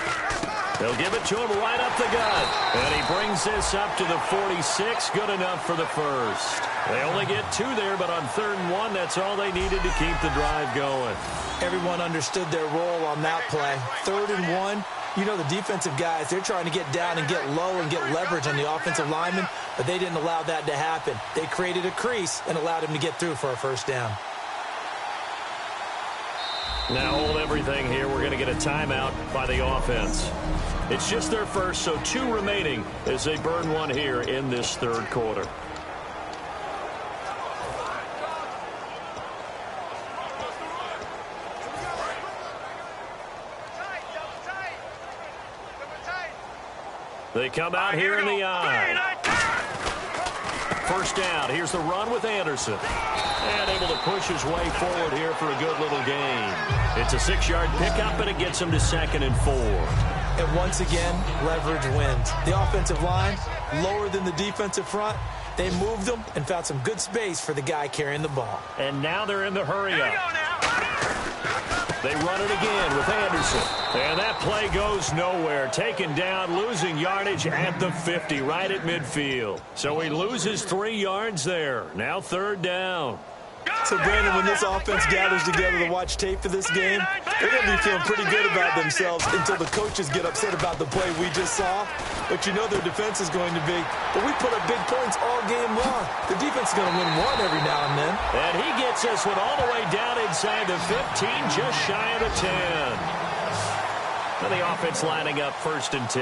They'll give it to him right up the gut. And he brings this up to the 46. Good enough for the first. They only get 2 there, but on 3rd and 1, that's all they needed to keep the drive going.
Everyone understood their role on that play. 3rd and 1, you know the defensive guys, they're trying to get down and get low and get leverage on the offensive lineman, but they didn't allow that to happen. They created a crease and allowed him to get through for a first down.
Now hold everything here. We're going to get a timeout by the offense. It's just their first, so 2 remaining as they burn one here in this third quarter. They come out here in the eye. First down. Here's the run with Anderson. And able to push his way forward here for a good little gain. It's a 6-yard pickup, and it gets him to 2nd and 4.
And once again, leverage wins. The offensive line, lower than the defensive front. They moved them and found some good space for the guy carrying the ball.
And now they're in the hurry-up. They run it again with Anderson. And that play goes nowhere. Taken down, losing yardage at the 50, right at midfield. So he loses 3 yards there. Now 3rd down.
So, Brandon, when this offense gathers together to watch tape for this game, they're going to be feeling pretty good about themselves until the coaches get upset about the play we just saw. But you know their defense is going to be, but we put up big points all game long. The defense is going to win one every now and then.
And he gets this one all the way down inside the 15, just shy of the 10. And the offense lining up 1st and 10.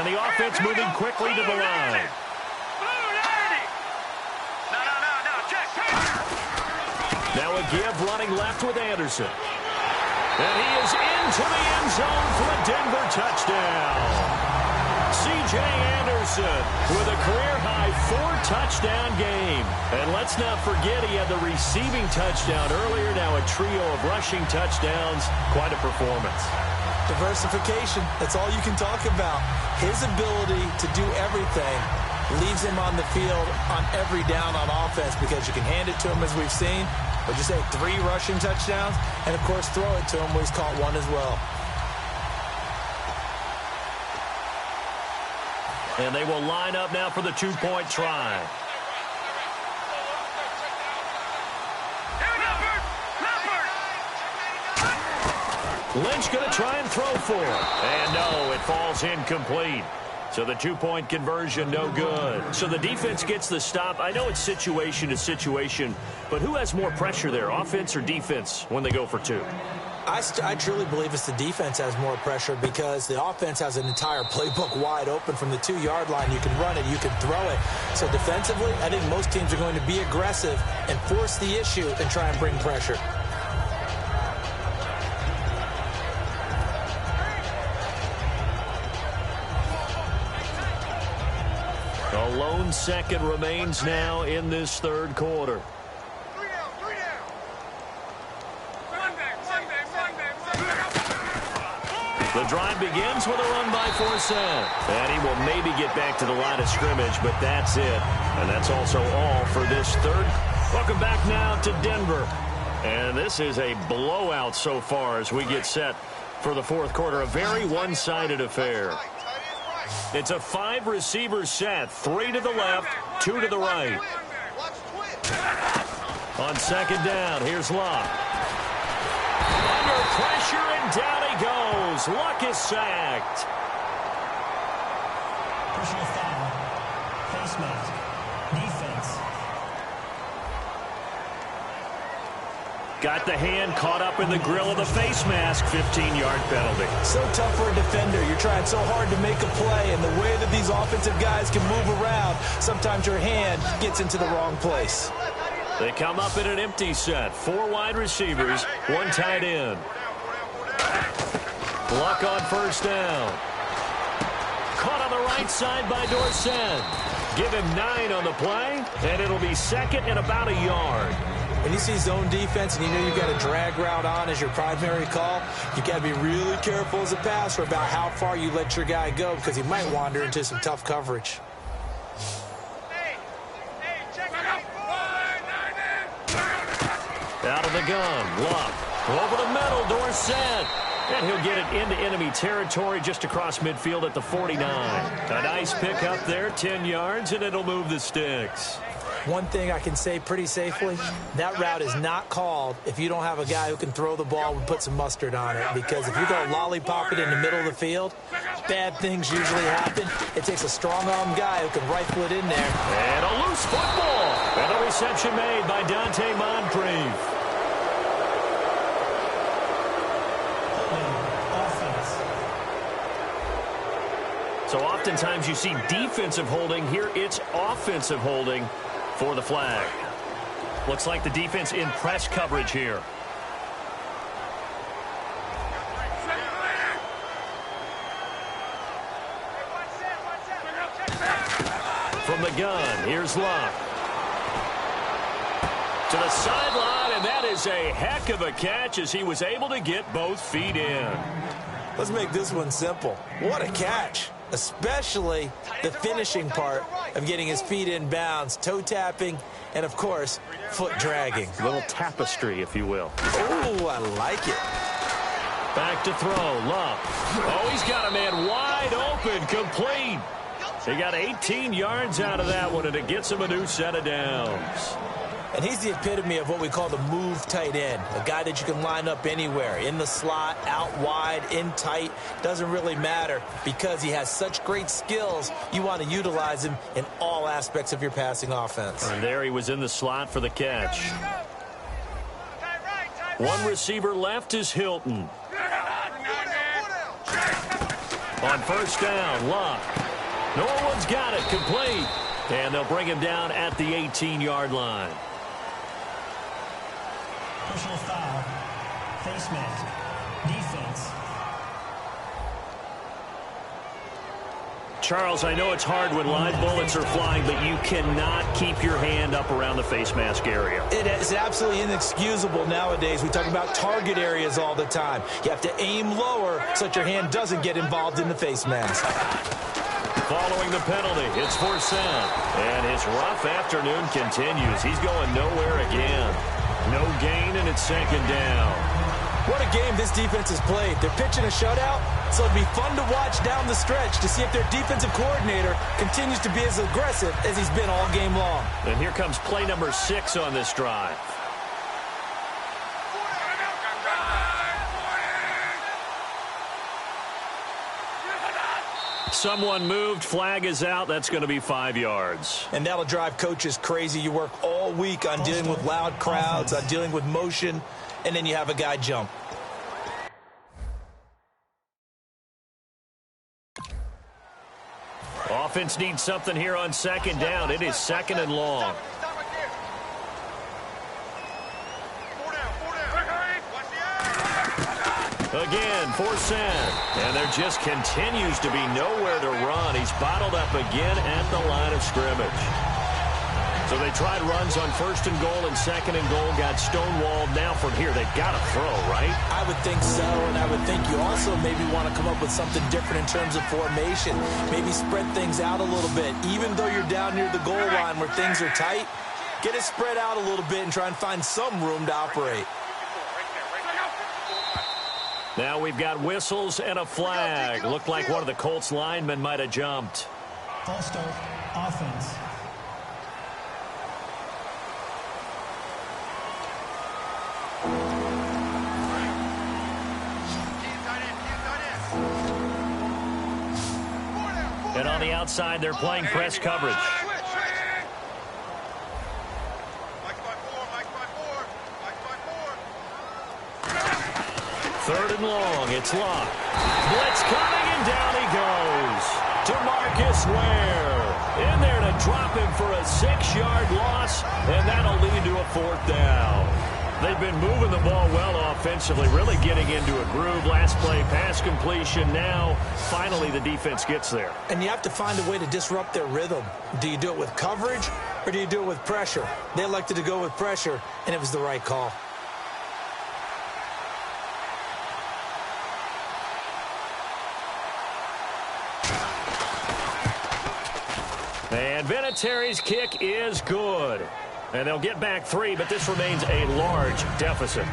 And the offense moving quickly to the line. Now a give running left with Anderson. And he is into the end zone for a Denver touchdown. C.J. Anderson with a career-high 4-touchdown game. And let's not forget he had the receiving touchdown earlier. Now a trio of rushing touchdowns. Quite a performance.
Diversification, that's all you can talk about. His ability to do everything leaves him on the field on every down on offense because you can hand it to him as we've seen. Would you say 3 rushing touchdowns? And, of course, throw it to him where he's caught 1 as well.
And they will line up now for the 2-point try. Lynch going to try and throw for it. And no, it falls incomplete. So the 2-point conversion, no good. So the defense gets the stop. I know it's situation to situation, but who has more pressure there, offense or defense, when they go for 2?
I truly believe it's the defense has more pressure because the offense has an entire playbook wide open from the 2-yard line. You can run it, you can throw it. So defensively, I think most teams are going to be aggressive and force the issue and try and bring pressure.
lone second remains now in this third quarter. The drive begins with a run by Forsyth. And he will maybe get back to the line of scrimmage, but that's it. And that's also all for this third. Welcome back now to Denver. And this is a blowout so far as we get set for the fourth quarter. A very one-sided affair. It's a 5-receiver set. 3 to the left, 2 to the right. On second down, here's Luck. Under pressure, and down he goes. Luck is sacked.
Personal foul. Face mask. Defense.
Got the hand caught up in the grill of the face mask. 15-yard penalty.
So tough for a defender. You're trying so hard to make a play, and the way that these offensive guys can move around, sometimes your hand gets into the wrong place.
They come up in an empty set. 4 wide receivers, 1 tight end. Luck on first down. Caught on the right side by Dorsett. Give him 9 on the play, and it'll be second and about a yard.
When you see zone defense and you know you've got a drag route on as your primary call, you've got to be really careful as a passer about how far you let your guy go because he might wander into some tough coverage.
Out of the gun, Luck. Over the middle, Dorsett. And he'll get it into enemy territory just across midfield at the 49. A nice pick up there, 10 yards, and it'll move the sticks.
One thing I can say pretty safely, that route is not called if you don't have a guy who can throw the ball and put some mustard on it. Because if you're going to lollipop it in the middle of the field, bad things usually happen. It takes a strong-arm guy who can rifle it in there.
And a loose football. And a reception made by Dante Moncrief. So oftentimes you see defensive holding. Here it's offensive holding for the flag. Looks like the defense in press coverage here. From the gun, here's Luck. To the sideline, and that is a heck of a catch as he was able to get both feet in.
Let's make this one simple. What a catch. Especially the finishing part of getting his feet in bounds, toe tapping, and of course, foot dragging.
A little tapestry, if you will.
Oh, I like it.
Back to throw, Luck. Oh, he's got a man wide open, complete. He got 18 yards out of that one, and it gets him a new set of downs.
And he's the epitome of what we call the move tight end, a guy that you can line up anywhere, in the slot, out wide, in tight, doesn't really matter because he has such great skills. You want to utilize him in all aspects of your passing offense.
And there he was in the slot for the catch. One receiver left is Hilton. On first down, Luck. No one's got it, complete. And they'll bring him down at the 18-yard line.
Personal foul. Face mask. Defense.
Charles, I know it's hard when live bullets are flying, but you cannot keep your hand up around the face mask area.
It is absolutely inexcusable nowadays. We talk about target areas all the time. You have to aim lower so that your hand doesn't get involved in the face mask.
Following the penalty, it's Forsyth. And his rough afternoon continues. He's going nowhere again. No gain, and it's second down.
What a game this defense has played. They're pitching a shutout, so it'll be fun to watch down the stretch to see if their defensive coordinator continues to be as aggressive as he's been all game long.
And here comes play number 6 on this drive. Someone moved, flag is out. That's going to be 5 yards.
And that'll drive coaches crazy. You work all week on dealing with loud crowds, on dealing with motion, and then you have a guy jump.
Offense needs something here on second down. It is second and long. Again, for center. And there just continues to be nowhere to run. He's bottled up again at the line of scrimmage. So they tried runs on 1st and goal and 2nd and goal, got stonewalled. Now from here, they've got to throw, right?
I would think so, and I would think you also maybe want to come up with something different in terms of formation. Maybe spread things out a little bit. Even though you're down near the goal line where things are tight, get it spread out a little bit and try and find some room to operate.
Now we've got whistles and a flag. Looked like one of the Colts linemen might have jumped.
False start, offense.
And on the outside, they're playing press coverage. Third and long, it's locked. Blitz coming, and down he goes. To Marcus Ware. In there to drop him for a 6-yard loss, and that'll lead to a 4th down. They've been moving the ball well offensively, really getting into a groove. Last play, pass completion. Now, finally, the defense gets there.
And you have to find a way to disrupt their rhythm. Do you do it with coverage, or do you do it with pressure? They elected to go with pressure, and it was the right call.
And Vinatieri's kick is good. And they'll get back 3, but this remains a large deficit.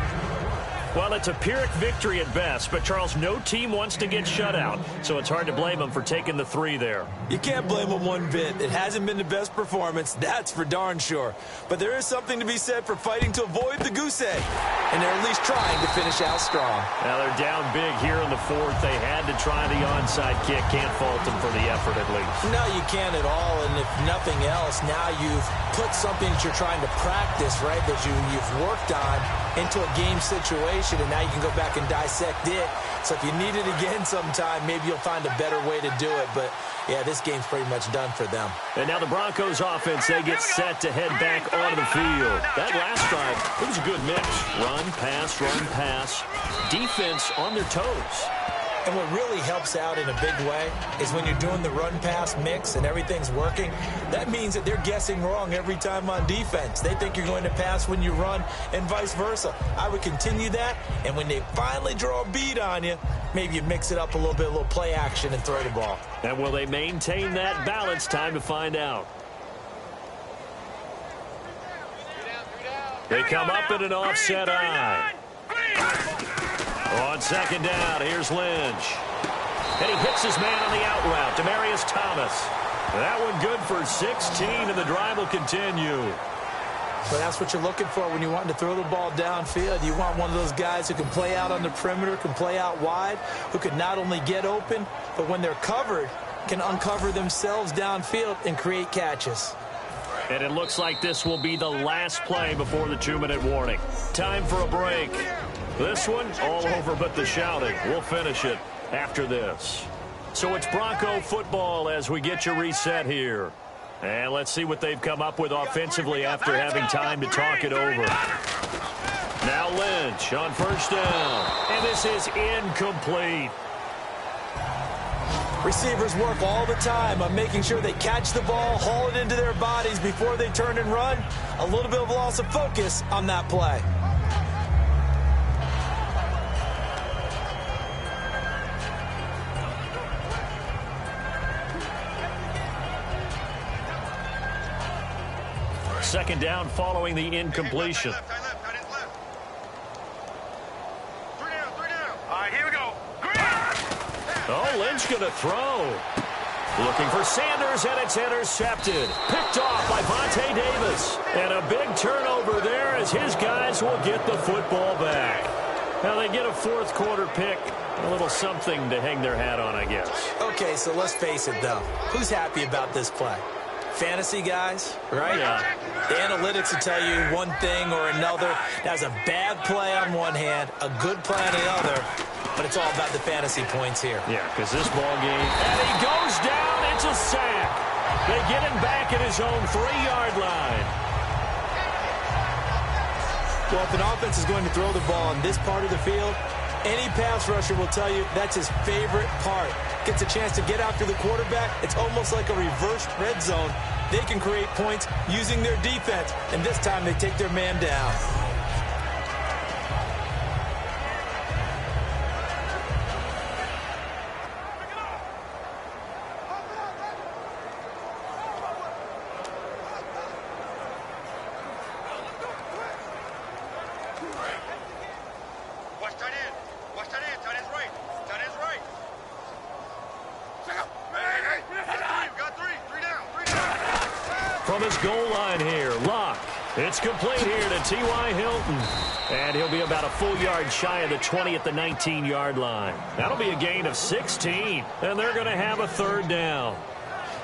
Well, it's a Pyrrhic victory at best, but, Charles, no team wants to get shut out, so it's hard to blame them for taking the 3 there.
You can't blame them one bit. It hasn't been the best performance, that's for darn sure. But there is something to be said for fighting to avoid the goose egg, and they're at least trying to finish out strong.
Now they're down big here in the 4th. They had to try the onside kick. Can't fault them for the effort at least.
No, you can't at all, and if nothing else, now you've put something that you're trying to practice, right, that you've worked on into a game situation, and now you can go back and dissect it. So if you need it again sometime, maybe you'll find a better way to do it. But, yeah, this game's pretty much done for them.
And now the Broncos offense, they get set to head back onto the field. That last drive, it was a good mix. Run, pass, defense on their toes.
And what really helps out in a big way is when you're doing the run-pass mix and everything's working, that means that they're guessing wrong every time on defense. They think you're going to pass when you run and vice versa. I would continue that, and when they finally draw a beat on you, maybe you mix it up a little bit, a little play action, and throw the ball.
And will they maintain that balance? Time to find out. They come up in an offset eye. On 2nd down, here's Lynch. And he hits his man on the out route, Demaryius Thomas. That one good for 16, and the drive will continue.
But that's what you're looking for when you're wanting to throw the ball downfield. You want one of those guys who can play out on the perimeter, can play out wide, who can not only get open, but when they're covered, can uncover themselves downfield and create catches.
And it looks like this will be the last play before the 2-minute warning. Time for a break. This one, all over but the shouting. We'll finish it after this. So it's Bronco football as we get you reset here. And let's see what they've come up with offensively after having time to talk it over. Now Lynch on 1st down. And this is incomplete.
Receivers work all the time on making sure they catch the ball, haul it into their bodies before they turn and run. A little bit of loss of focus on that play.
Second down following the incompletion. Oh, Lynch going to throw. Looking for Sanders, and it's intercepted. Picked off by Vontae Davis. And a big turnover there as his guys will get the football back. Now they get a 4th quarter pick. A little something to hang their hat on, I guess.
Okay, so let's face it, though. Who's happy about this play? Fantasy guys, right?
Yeah.
The analytics will tell you one thing or another. That's a bad play on one hand, a good play on the other, but it's all about the fantasy points here.
Yeah, because this ball game, and he goes down. It's a sack. They get him back at his own 3-yard line.
Well, if an offense is going to throw the ball on this part of the field, Any pass rusher will tell you that's his favorite part. Gets a chance to get after the quarterback. It's almost like a reverse red zone. They can create points using their defense, and this time they take their man down.
From his goal line here, Locke. It's complete here to T.Y. Hilton. And he'll be about a full yard shy of the 20 at the 19-yard line. That'll be a gain of 16. And they're going to have a third down.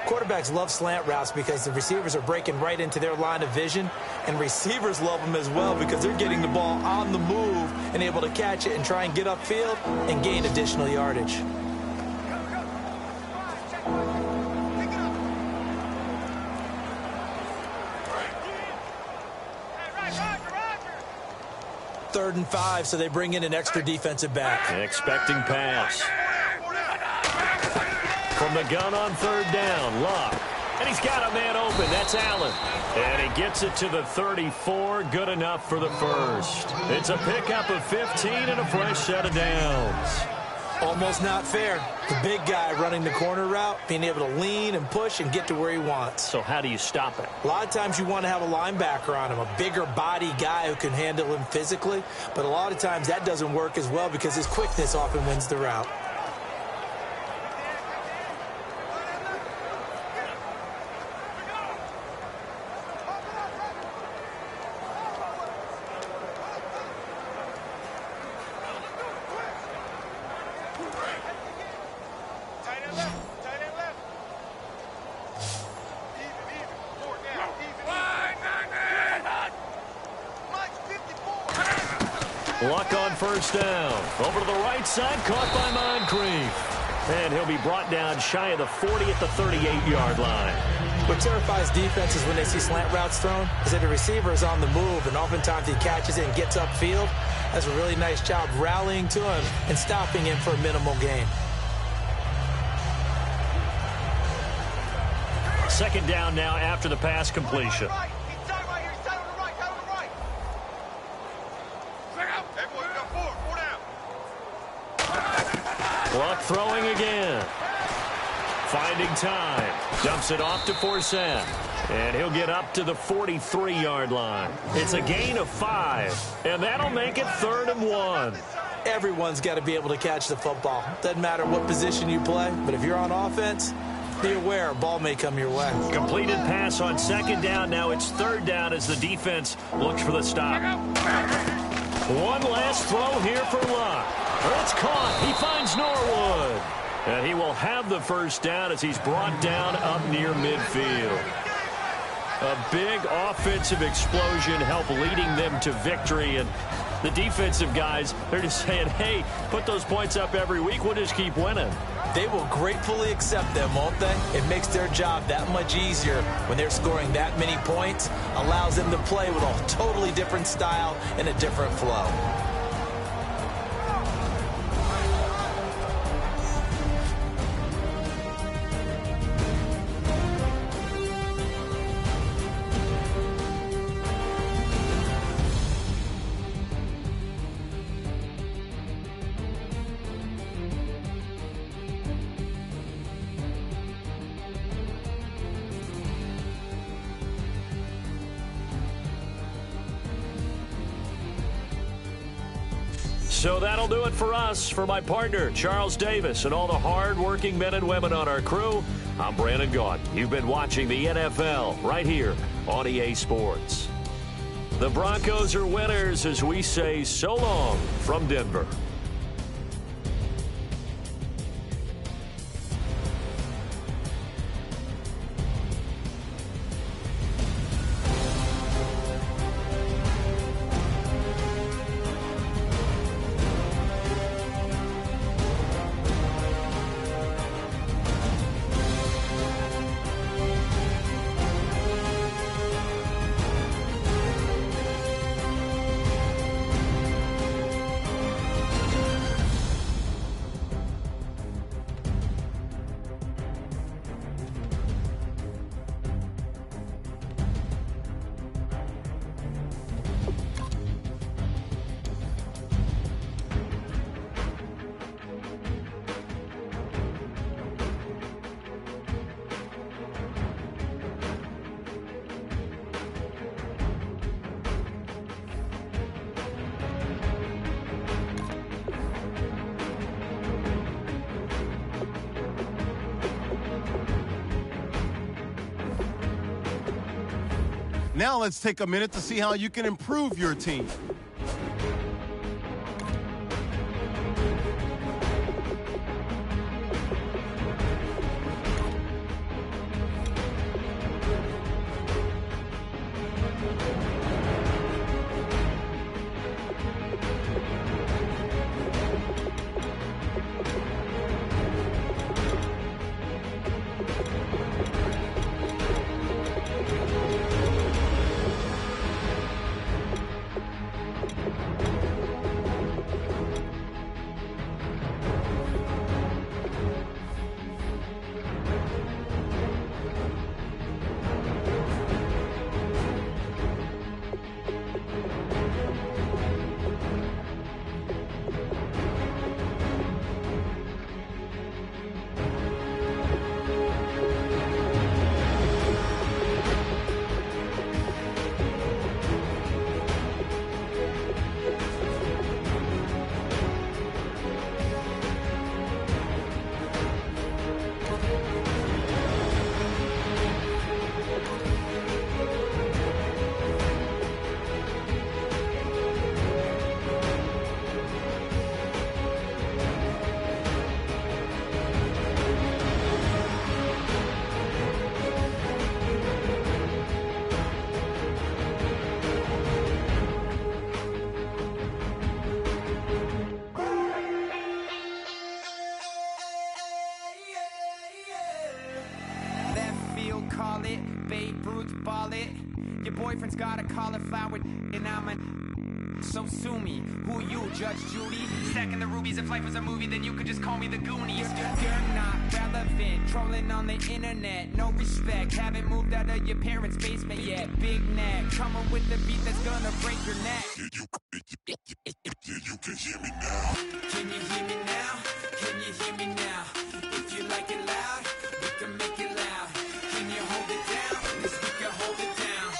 Quarterbacks love slant routes because the receivers are breaking right into their line of vision. And receivers love them as well because they're getting the ball on the move and able to catch it and try and get upfield and gain additional yardage. Third and 5, so they bring in an extra defensive back.
Expecting pass. From the gun on third down, Locke. And he's got a man open. That's Allen. And he gets it to the 34. Good enough for the first. It's a pickup of 15 and a fresh set of downs.
Almost not fair. The big guy running the corner route, being able to lean and push and get to where he wants.
So how do you stop it?
A lot of times you want to have a linebacker on him, a bigger body guy who can handle him physically. But a lot of times that doesn't work as well because his quickness often wins the route.
Luck on first down. Over to the right side, caught by Moncrief. And he'll be brought down shy of the 40 at the 38-yard line.
What terrifies defenses when they see slant routes thrown is that the receiver is on the move, and oftentimes he catches it and gets upfield. Does a really nice job rallying to him and stopping him for a minimal gain.
Second down now after the pass completion. Luck throwing again. Finding time. Dumps it off to Forsett. And he'll get up to the 43-yard line. It's a gain of 5. And that'll make it 3rd and 1.
Everyone's got to be able to catch the football. Doesn't matter what position you play, but if you're on offense, be aware a ball may come your way.
Completed pass on second down. Now it's third down as the defense looks for the stop. One last throw here for Luck. It's caught. He finds Norwood. And he will have the first down as he's brought down up near midfield. A big offensive explosion helped leading them to victory. And the defensive guys, they're just saying, hey, put those points up every week. We'll just keep winning.
They will gratefully accept them, won't they? It makes their job that much easier when they're scoring that many points. Allows them to play with a totally different style and a different flow.
So that'll do it for us. For my partner, Charles Davis, and all the hard-working men and women on our crew, I'm Brandon Gaudin. You've been watching the NFL right here on EA Sports. The Broncos are winners as we say so long from Denver.
Now let's take a minute to see how you can improve your team.
Call it, Babe Ruth ball it. Your boyfriend's got a cauliflower and I'm a... So sue me, who you, Judge Judy? Stacking the rubies, if life was a movie, then you could just call me the Goonies. You're not relevant, trolling on the internet, no respect. Haven't moved out of your parents' basement yet. Big neck, coming with the beat that's gonna break your neck.
You can hear me now.
Can you hear me now? Can you hear me now? If you like it loud, we can make it loud. Can you hold it down? 'Cause we can hold it down.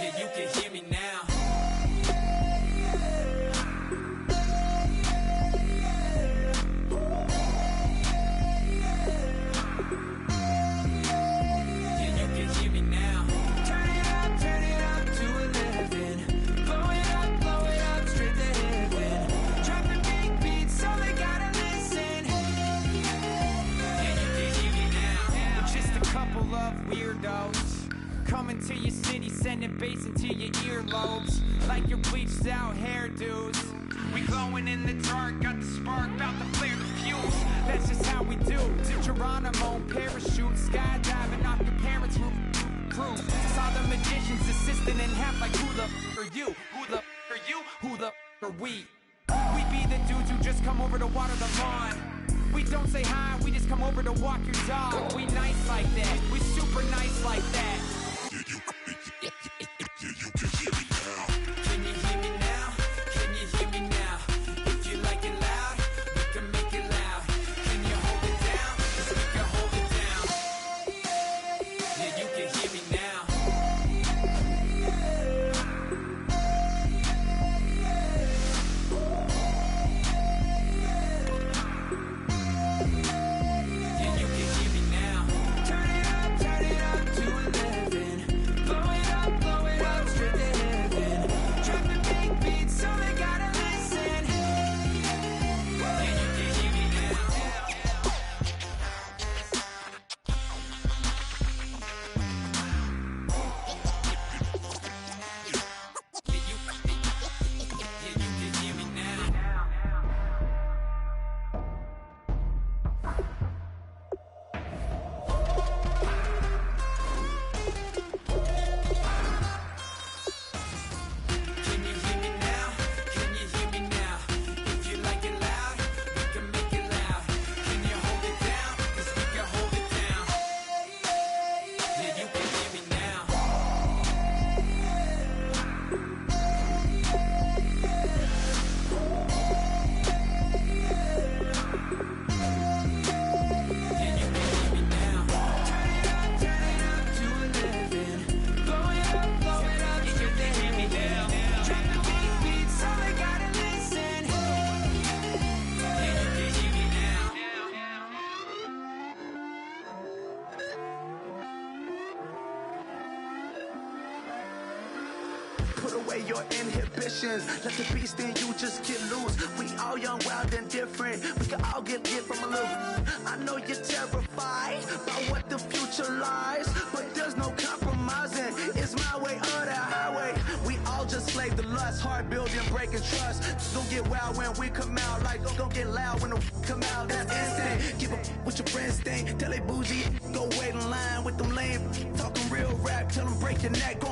Yeah, you can hear me now. Coming to your city, sending bass into your earlobes, like your bleached out hairdos. We glowing in the dark, got the spark, about to flare the fuse. That's just how we do. To Geronimo, parachute, skydiving off your parents' roof. Saw the magician's assistant in half, like who the f are you? Who the f are you? Who the f are we? We be the dudes who just come over to water the lawn. We don't say hi, we just come over to walk your dog. We nice like that, we super nice like that.
You can hear me now.
Can you hear me now? Can you hear me now? If you like it loud, we can make it loud. Can you hold it down? 'Cause we can hold it down. Yeah, you can hear me now. Yeah, you can hear me now. Turn it up to 11.
away your inhibitions. Let the beast in you just get loose. We all young, wild, and different. We can all get from a little. I know you're terrified by what the future lies, but there's no compromising. It's my way or the highway. We all just slave the lust, heart building, breaking trust. Don't get wild when we come out, like don't get loud when the come out. That's instant. Give up what your friends think. Tell they bougie, go wait in line with them lame. Talking real rap, tell them break your neck. Go